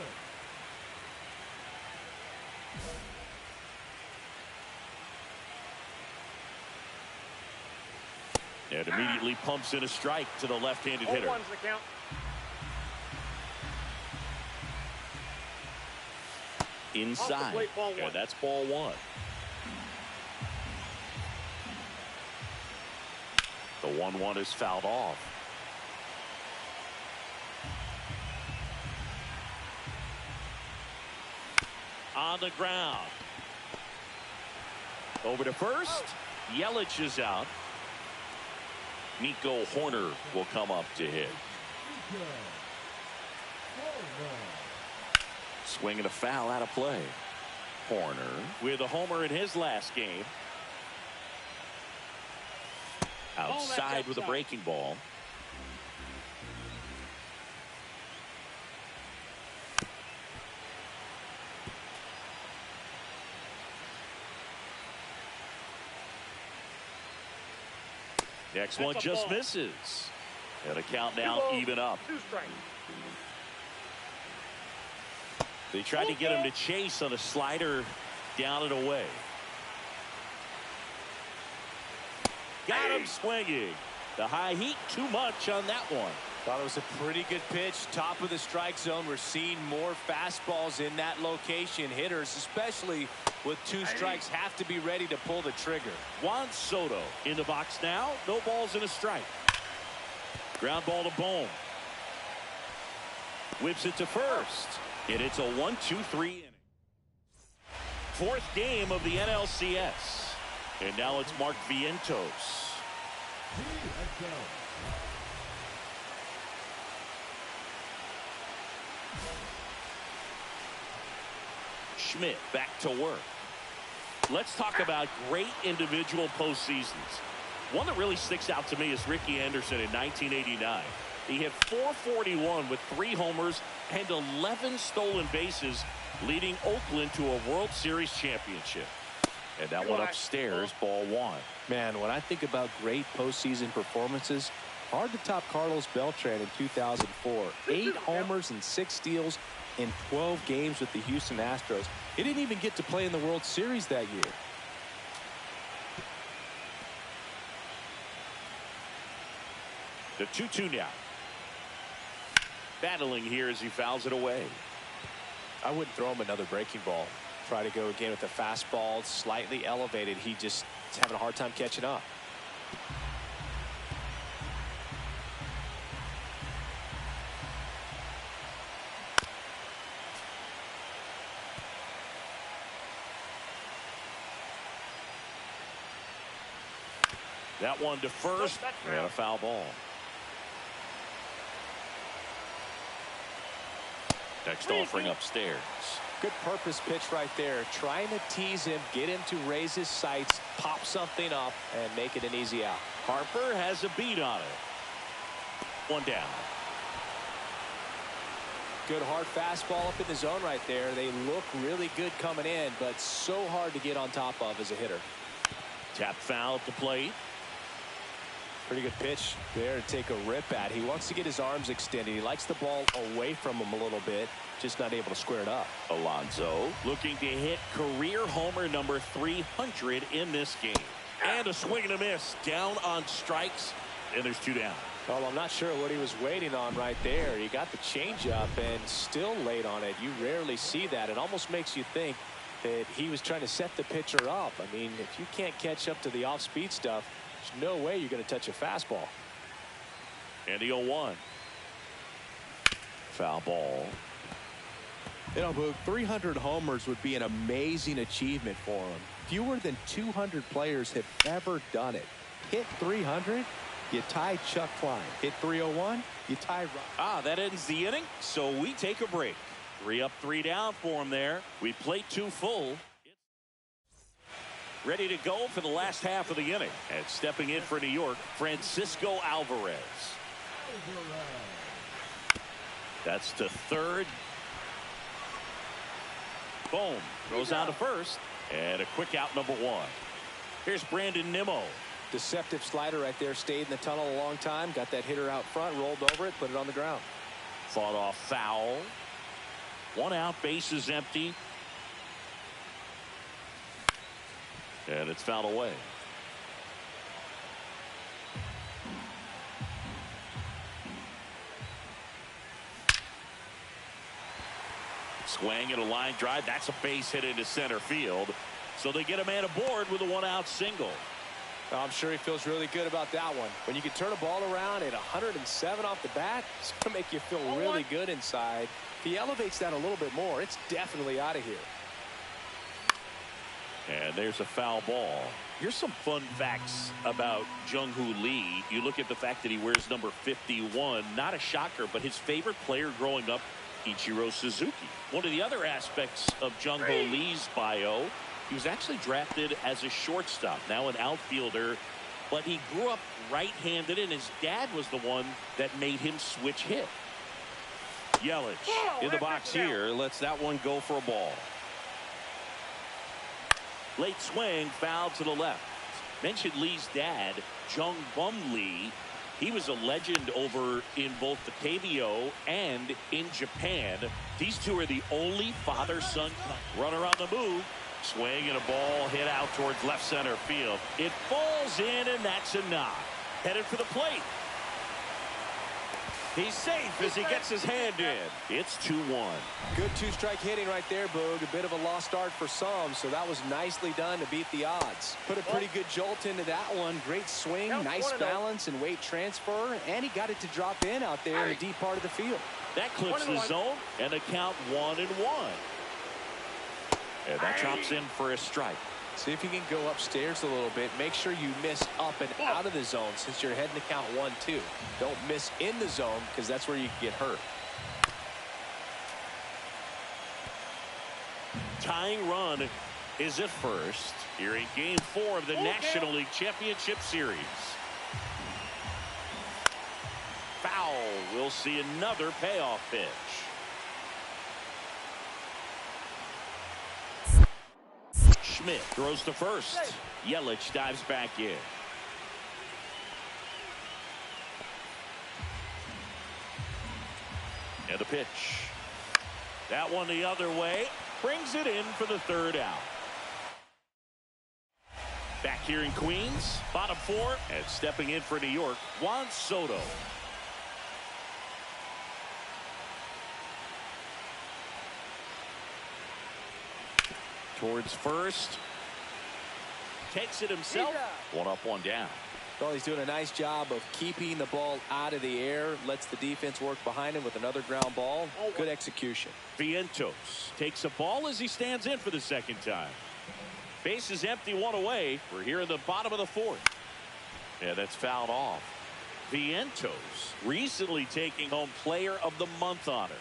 And immediately pumps in a strike to the left-handed hitter. 0-1's the count. Inside. plate, ball one. And that's ball one. The 1-1 is fouled off. On the ground. Over to first. Yelich is out. Nico Hoerner will come up to hit. Nico Hoerner. Swinging a foul out of play. Hoerner with a homer in his last game. Outside with a breaking ball. Next one just misses. And a count now even up. 2 strikes. They tried to get him to chase on a slider down and away. Got him swinging. The high heat too much on that one. Thought it was a pretty good pitch. Top of the strike zone. We're seeing more fastballs in that location. Hitters, especially with 2 strikes, have to be ready to pull the trigger. Juan Soto in the box now. No balls and a strike. Ground ball to Bohm. Whips it to first. And it's a 1-2-3 inning. 4th game of the NLCS. And now it's Mark Vientos. Schmidt back to work. Let's talk about great individual postseasons. One that really sticks out to me is Ricky Anderson in 1989. He hit .441 with 3 homers and 11 stolen bases, leading Oakland to a World Series championship. And that one upstairs, ball 1. Man, when I think about great postseason performances, hard to top Carlos Beltran in 2004. 8 homers and 6 steals in 12 games with the Houston Astros. He didn't even get to play in the World Series that year. The 2-2 now. Battling here as he fouls it away. I wouldn't throw him another breaking ball. Try to go again with the fastball, slightly elevated. He just is having a hard time catching up. That one to first, and a foul ball. Next offering upstairs. Good purpose pitch right there. Trying to tease him, get him to raise his sights, pop something up, and make it an easy out. Harper has a beat on it. 1 down. Good hard fastball up in the zone right there. They look really good coming in, but so hard to get on top of as a hitter. Tap foul to plate. Pretty good pitch there to take a rip at. He wants to get his arms extended. He likes the ball away from him a little bit, just not able to square it up. Alonso looking to hit career homer number 300 in this game. And a swing and a miss. Down on strikes, and there's 2 down. Well, I'm not sure what he was waiting on right there. He got the changeup and still late on it. You rarely see that. It almost makes you think that he was trying to set the pitcher up. I mean, if you can't catch up to the off-speed stuff, there's no way you're going to touch a fastball. And the 0-1. Foul ball. You know, Boog, 300 homers would be an amazing achievement for him. Fewer than 200 players have ever done it. Hit 300, you tie Chuck Klein. Hit 301, you tie Rob. That ends the inning, so we take a break. 3 up, 3 down for him there. We play 2 full. Ready to go for the last half of the inning. And stepping in for New York, Francisco Alvarez. That's to third. Boom. Goes out to first. And a quick out, number 1. Here's Brandon Nimmo. Deceptive slider right there. Stayed in the tunnel a long time. Got that hitter out front. Rolled over it. Put it on the ground. Fought off foul. 1 out. Bases empty. And it's fouled away. Swing and a line drive. That's a base hit into center field. So they get a man aboard with a 1-out single. I'm sure he feels really good about that one. When you can turn a ball around at 107 off the bat, it's going to make you feel really good inside. If he elevates that a little bit more, it's definitely out of here. And there's a foul ball. Here's some fun facts about Jung-Hoo Lee. You look at the fact that he wears number 51. Not a shocker, but his favorite player growing up, Ichiro Suzuki. One of the other aspects of Jung-Hoo Lee's bio, he was actually drafted as a shortstop, now an outfielder, but he grew up right-handed, and his dad was the one that made him switch hit. Yelich in the box here, lets that one go for a ball. Late swing, foul to the left. Mentioned Lee's dad, Jung Bum Lee. He was a legend over in both the KBO and in Japan. These two are the only father-son. Runner on the move. Swing and a ball hit out towards left center field. It falls in, and that's a knock. Headed for the plate. He's safe as he gets his hand in. It's 2-1. Good two-strike hitting right there, Boog. A bit of a lost start for some, so that was nicely done to beat the odds. Put a pretty good jolt into that one. Great swing, nice balance and weight transfer, and he got it to drop in out there in the deep part of the field. That clips the zone, and the count 1-1. And that chops in for a strike. See if you can go upstairs a little bit. Make sure you miss up and out of the zone since you're heading to count 1-2. Don't miss in the zone because that's where you can get hurt. Tying run is at first here in Game 4 of the National League Championship Series. Foul. We'll see another payoff pitch. Schmidt throws to first. Yelich dives back in. And the pitch. That one the other way. Brings it in for the 3rd out. Back here in Queens, bottom 4, and stepping in for New York, Juan Soto. Towards first. Takes it himself. 1 up, 1 down. Well, he's doing a nice job of keeping the ball out of the air. Lets the defense work behind him with another ground ball. Good execution. Vientos takes a ball as he stands in for the 2nd time. Base is empty, 1 away. We're here in the bottom of the 4th. Yeah, that's fouled off. Vientos recently taking home Player of the Month honors.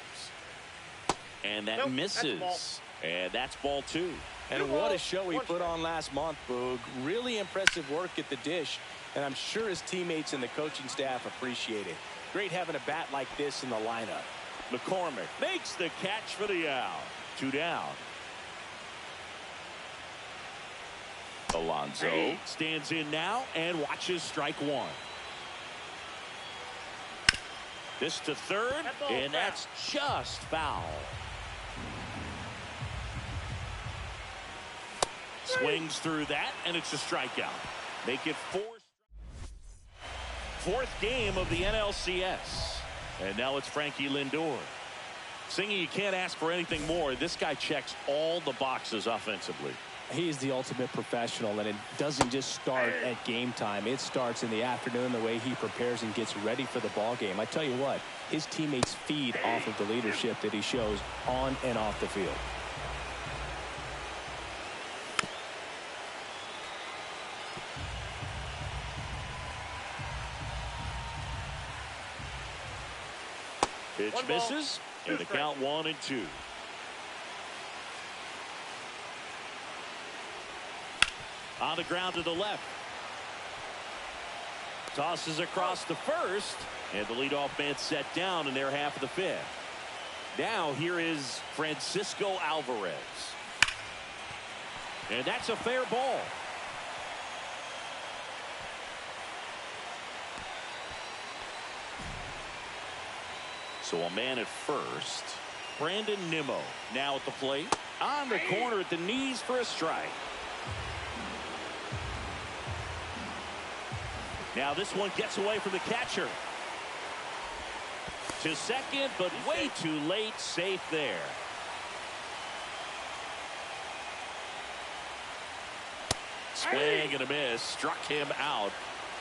And that misses. And that's ball 2. And what a show he put on last month, Boog. Really impressive work at the dish. And I'm sure his teammates and the coaching staff appreciate it. Great having a bat like this in the lineup. McCormick makes the catch for the out. 2 down. Alonso stands in now and watches strike 1. This to 3rd, and that's just foul. Swings through that, and it's a strikeout. Make it 4th game of the NLCS. And now it's Frankie Lindor. Singy, you can't ask for anything more. This guy checks all the boxes offensively. He's the ultimate professional, and it doesn't just start at game time. It starts in the afternoon, the way he prepares and gets ready for the ball game. I tell you what, his teammates feed off of the leadership that he shows on and off the field. Pitch misses, and the count 1-2. On the ground to the left. Tosses across the first, and the leadoff man set down in their half of the 5th. Now here is Francisco Alvarez. And that's a fair ball. So a man at first. Brandon Nimmo now at the plate. On the corner at the knees for a strike. Now this one gets away from the catcher. To second, but way too late. Safe there. Swing and a miss. Struck him out.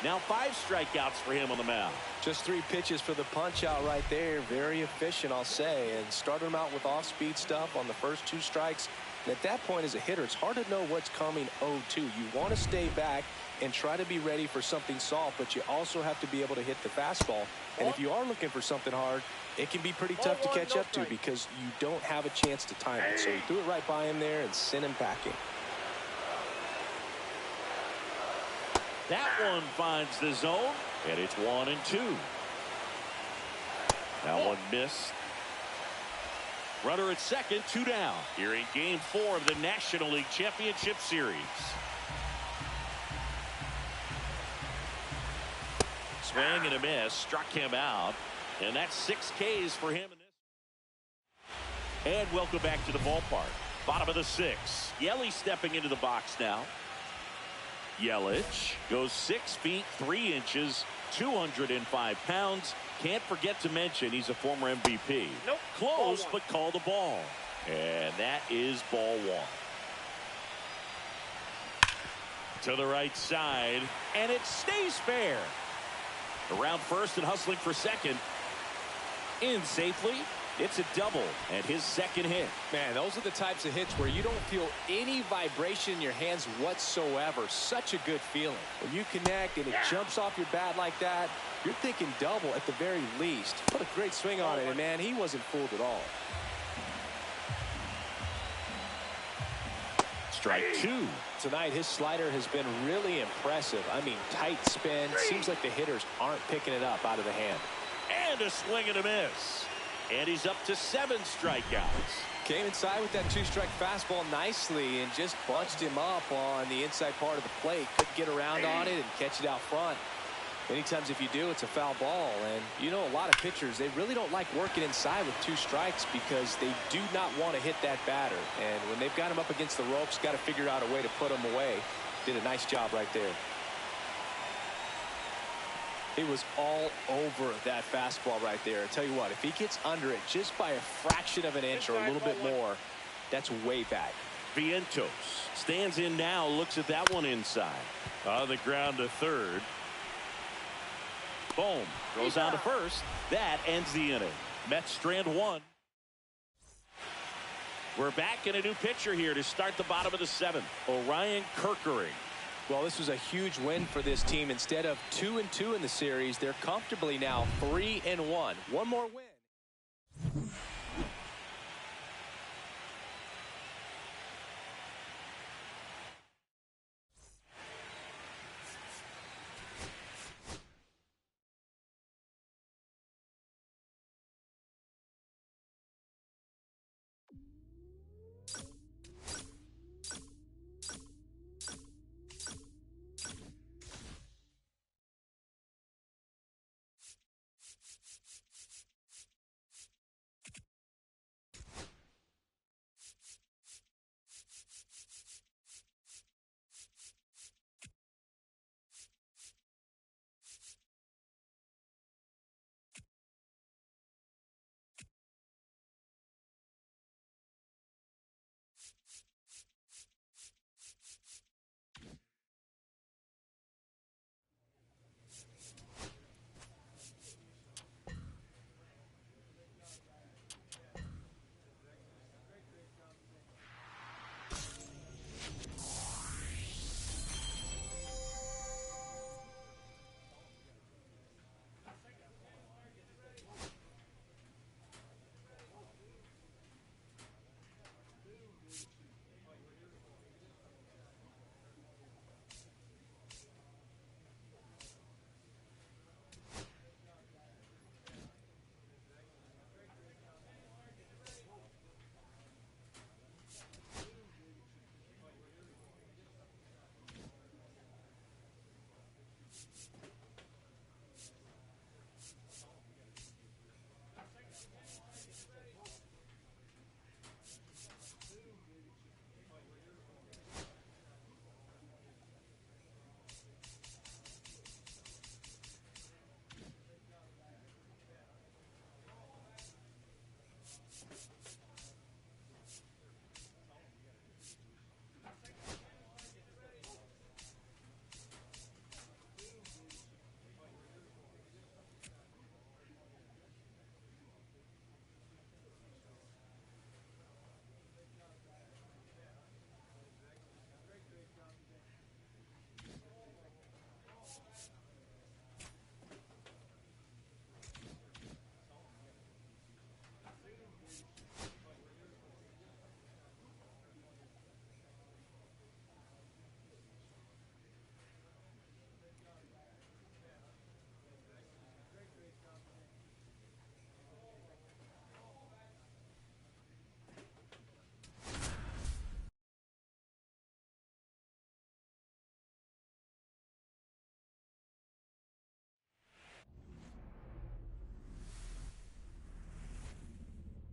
Now 5 strikeouts for him on the mound. Just 3 pitches for the punch out right there. Very efficient, I'll say. And started him out with off-speed stuff on the first 2 strikes. And at that point, as a hitter, it's hard to know what's coming 0-2. You want to stay back and try to be ready for something soft, but you also have to be able to hit the fastball. And if you are looking for something hard, it can be pretty tough to catch up to because you don't have a chance to time it. So he threw it right by him there and sent him packing. That one finds the zone, and it's 1-2. That one missed. Runner at second, 2 down. Here in Game 4 of the National League Championship Series. Swing and a miss, struck him out, and that's 6 Ks for him in this. And welcome back to the ballpark. Bottom of the 6th. Yelich stepping into the box now. Yelich goes 6 feet 3 inches, 205 pounds. Can't forget to mention he's a former MVP. Nope. Close, but called a ball. And that is ball 1. To the right side, and it stays fair. Around first and hustling for second. In safely. It's a double and his second hit. Man, those are the types of hits where you don't feel any vibration in your hands whatsoever. Such a good feeling. When you connect and it jumps off your bat like that, you're thinking double at the very least. Put a great swing on it, and man, he wasn't fooled at all. Strike 2. Tonight, his slider has been really impressive. I mean, tight spin. Seems like the hitters aren't picking it up out of the hand. And a swing and a miss. And he's up to 7 strikeouts. Came inside with that 2-strike fastball nicely and just bunched him up on the inside part of the plate. Couldn't get around on it and catch it out front. Many times if you do, it's a foul ball. And you know, a lot of pitchers, they really don't like working inside with 2 strikes because they do not want to hit that batter. And when they've got him up against the ropes, got to figure out a way to put him away. Did a nice job right there. He was all over that fastball right there. I tell you what, if he gets under it just by a fraction of an inch or a little bit more, that's way back. Vientos stands in now, looks at that one inside. On the ground to third. Boom. Goes on to first. That ends the inning. Mets strand 1. We're back in a new pitcher here to start the bottom of the 7th. Orion Kerkering. Well, this was a huge win for this team. Instead of 2-2 in the series, they're comfortably now 3-1. One more win.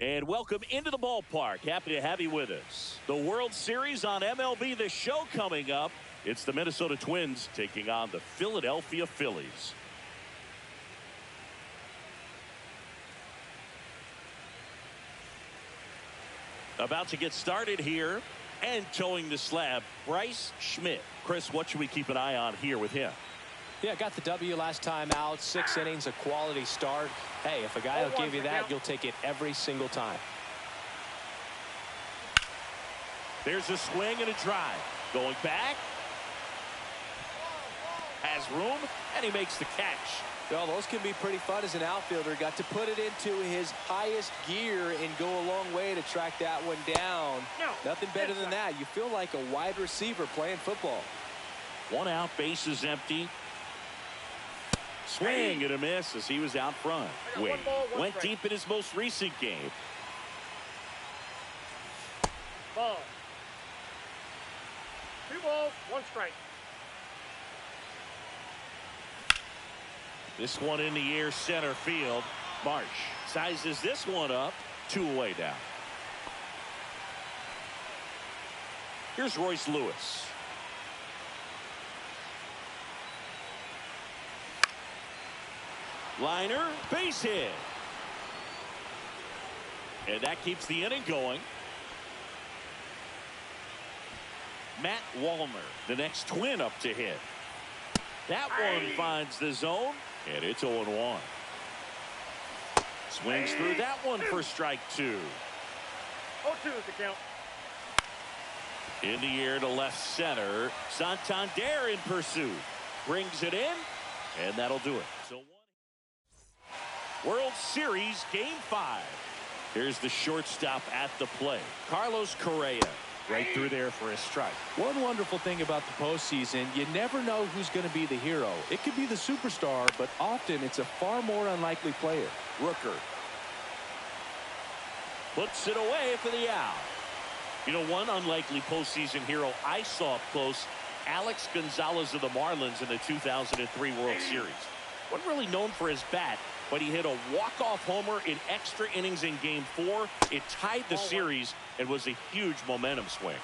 And welcome into the ballpark. Happy to have you with us. The World Series on MLB The Show coming up. It's the Minnesota Twins taking on the Philadelphia Phillies. About to get started here and towing the slab, Bryce Schmidt. Chris, what should we keep an eye on here with him? Yeah, got the W last time out. 6 innings, a quality start. Hey, if a guy will give you that, you'll take it every single time. There's a swing and a drive. Going back. Has room, and he makes the catch. Well, those can be pretty fun as an outfielder. Got to put it into his highest gear and go a long way to track that one down. Nothing better than that. You feel like a wide receiver playing football. 1 out, bases empty. Swing and a miss as he was out front. Wade went deep in his most recent game. Ball. 2 balls, 1 strike. This one in the air, center field. Marsh sizes this one up. 2 away now. Here's Royce Lewis. Liner, base hit. And that keeps the inning going. Matt Wallner, the next Twin up to hit. That one finds the zone, and it's 0-1. Swings through that one for strike 2. 0-2 is the count. In the air to left center. Santander in pursuit. Brings it in, and that'll do it. So World Series Game 5. Here's the shortstop at the plate. Carlos Correa. Right through there for a strike. One wonderful thing about the postseason, you never know who's going to be the hero. It could be the superstar, but often it's a far more unlikely player. Rooker puts it away for the out. You know, one unlikely postseason hero I saw up close, Alex Gonzalez of the Marlins in the 2003 World Series. Wasn't really known for his bat, but he hit a walk-off homer in extra innings in Game 4. It tied the series and was a huge momentum swing.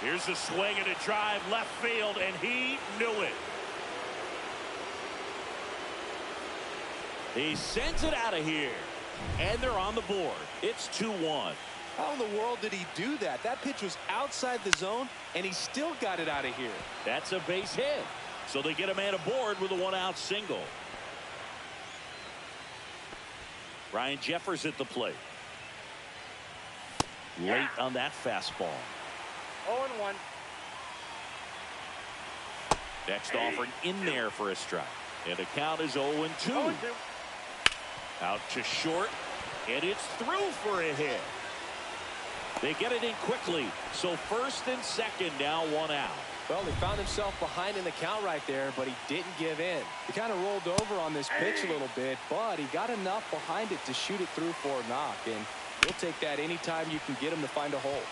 Here's a swing and a drive left field, and he knew it. He sends it out of here, and they're on the board. It's 2-1. How in the world did he do that? That pitch was outside the zone, and he still got it out of here. That's a base hit. So they get a man aboard with a 1-out single. Ryan Jeffers at the plate. Late on that fastball. 0-1. Next offering in there for a strike. And the count is 0-2. 0-2. Out to short. And it's through for a hit. They get it in quickly. So first and second now, 1 out. Well, he found himself behind in the count right there, but he didn't give in. He kind of rolled over on this pitch a little bit, but he got enough behind it to shoot it through for a knock. And you'll take that anytime you can get him to find a hole.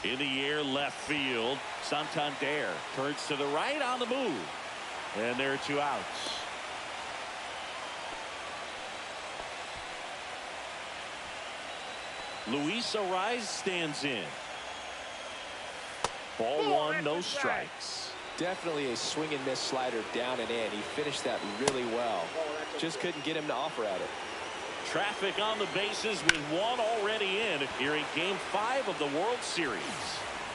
In the air, left field. Santander turns to the right on the move. And there are 2 outs. Luis Arraez stands in. Ball 1, no strikes. Definitely a swing and miss slider down and in. He finished that really well. Just couldn't get him to offer at it. Traffic on the bases with 1 already in here in Game 5 of the World Series.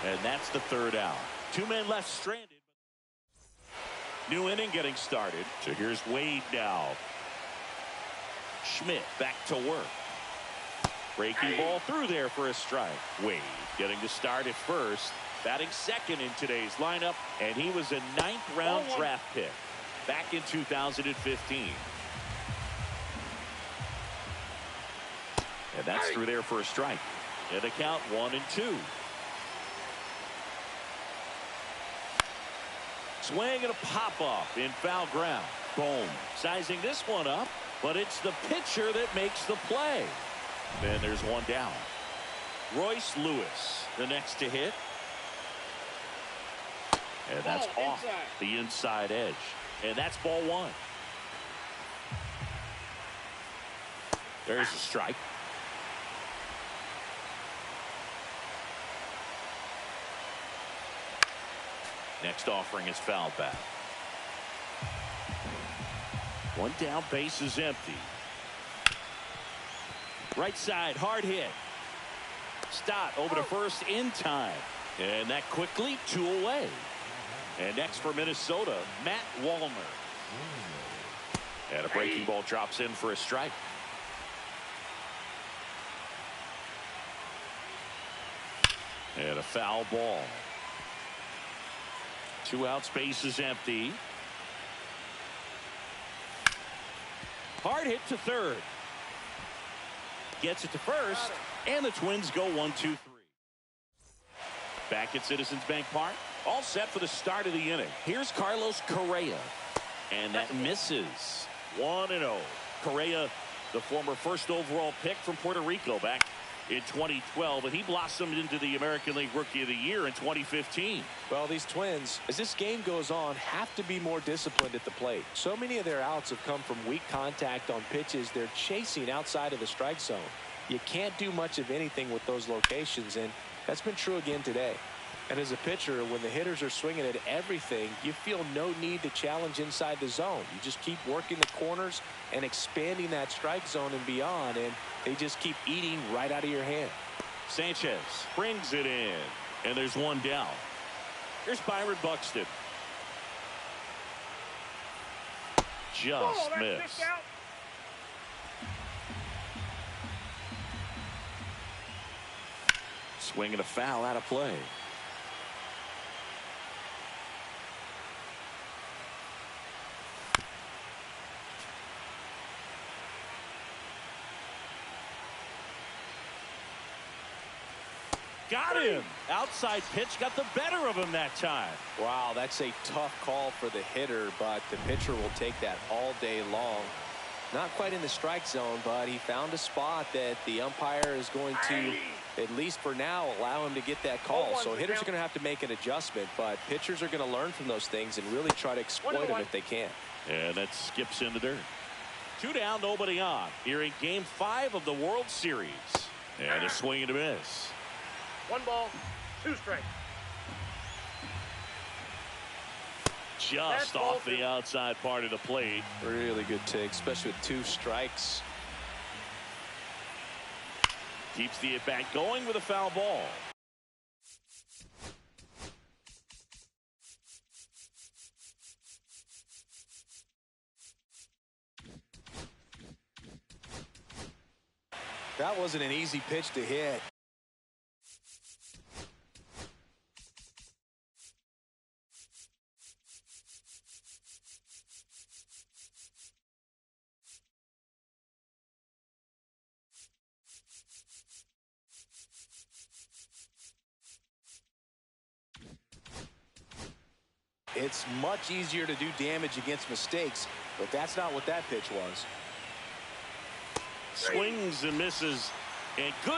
And that's the 3rd out. 2 men left stranded. New inning getting started. So here's Wade now. Schmidt back to work. Breaking ball through there for a strike. Wade getting to start at first. Batting second in today's lineup. And he was a 9th round draft pick back in 2015. And that's through there for a strike. And the count 1-2. Swing and a pop-up in foul ground. Boom. Sizing this one up, but it's the pitcher that makes the play. Then there's 1 down. Royce Lewis, the next to hit. And that's Ball off inside. the inside edge. And that's ball one. There's a strike. Next offering is foul back. One down, base is empty. Right side, hard hit. Stott over to first in time. And that quickly, 2 away. And next for Minnesota, Matt Wallner. And a breaking ball drops in for a strike. And a foul ball. 2 outs, base is empty. Hard hit to third. Gets it to first, and the Twins go 1-2-3. Back at Citizens Bank Park, all set for the start of the inning. Here's Carlos Correa, and that misses. 1-0. Correa, the former first overall pick from Puerto Rico back in 2012, and he blossomed into the American League Rookie of the Year in 2015. Well, these Twins, as this game goes on, have to be more disciplined at the plate. So many of their outs have come from weak contact on pitches they're chasing outside of the strike zone. You can't do much of anything with those locations, and that's been true again today. And as a pitcher, when the hitters are swinging at everything, you feel no need to challenge inside the zone. You just keep working the corners and expanding that strike zone and beyond, and they just keep eating right out of your hand. Sanchez brings it in, and there's one down. Here's Byron Buxton. Just That's missed. kicked out. Swinging a foul out of play. Got him. Outside pitch got the better of him that time. Wow, that's a tough call for the hitter, but the pitcher will take that all day long. Not quite in the strike zone, but he found a spot that the umpire is going to, at least for now, allow him to get that call. So hitters are going to have to make an adjustment, but pitchers are going to learn from those things and really try to exploit them if they can. And that skips in the dirt. 2 down, nobody on. Here in Game 5 of the World Series. And a swing and a miss. 1 ball, 2 strikes. Just That's off ball the outside part of the plate. Really good take, especially with 2 strikes. Keeps the at-bat going with a foul ball. That wasn't an easy pitch to hit. It's much easier to do damage against mistakes, but that's not what that pitch was. Swings and misses, and good.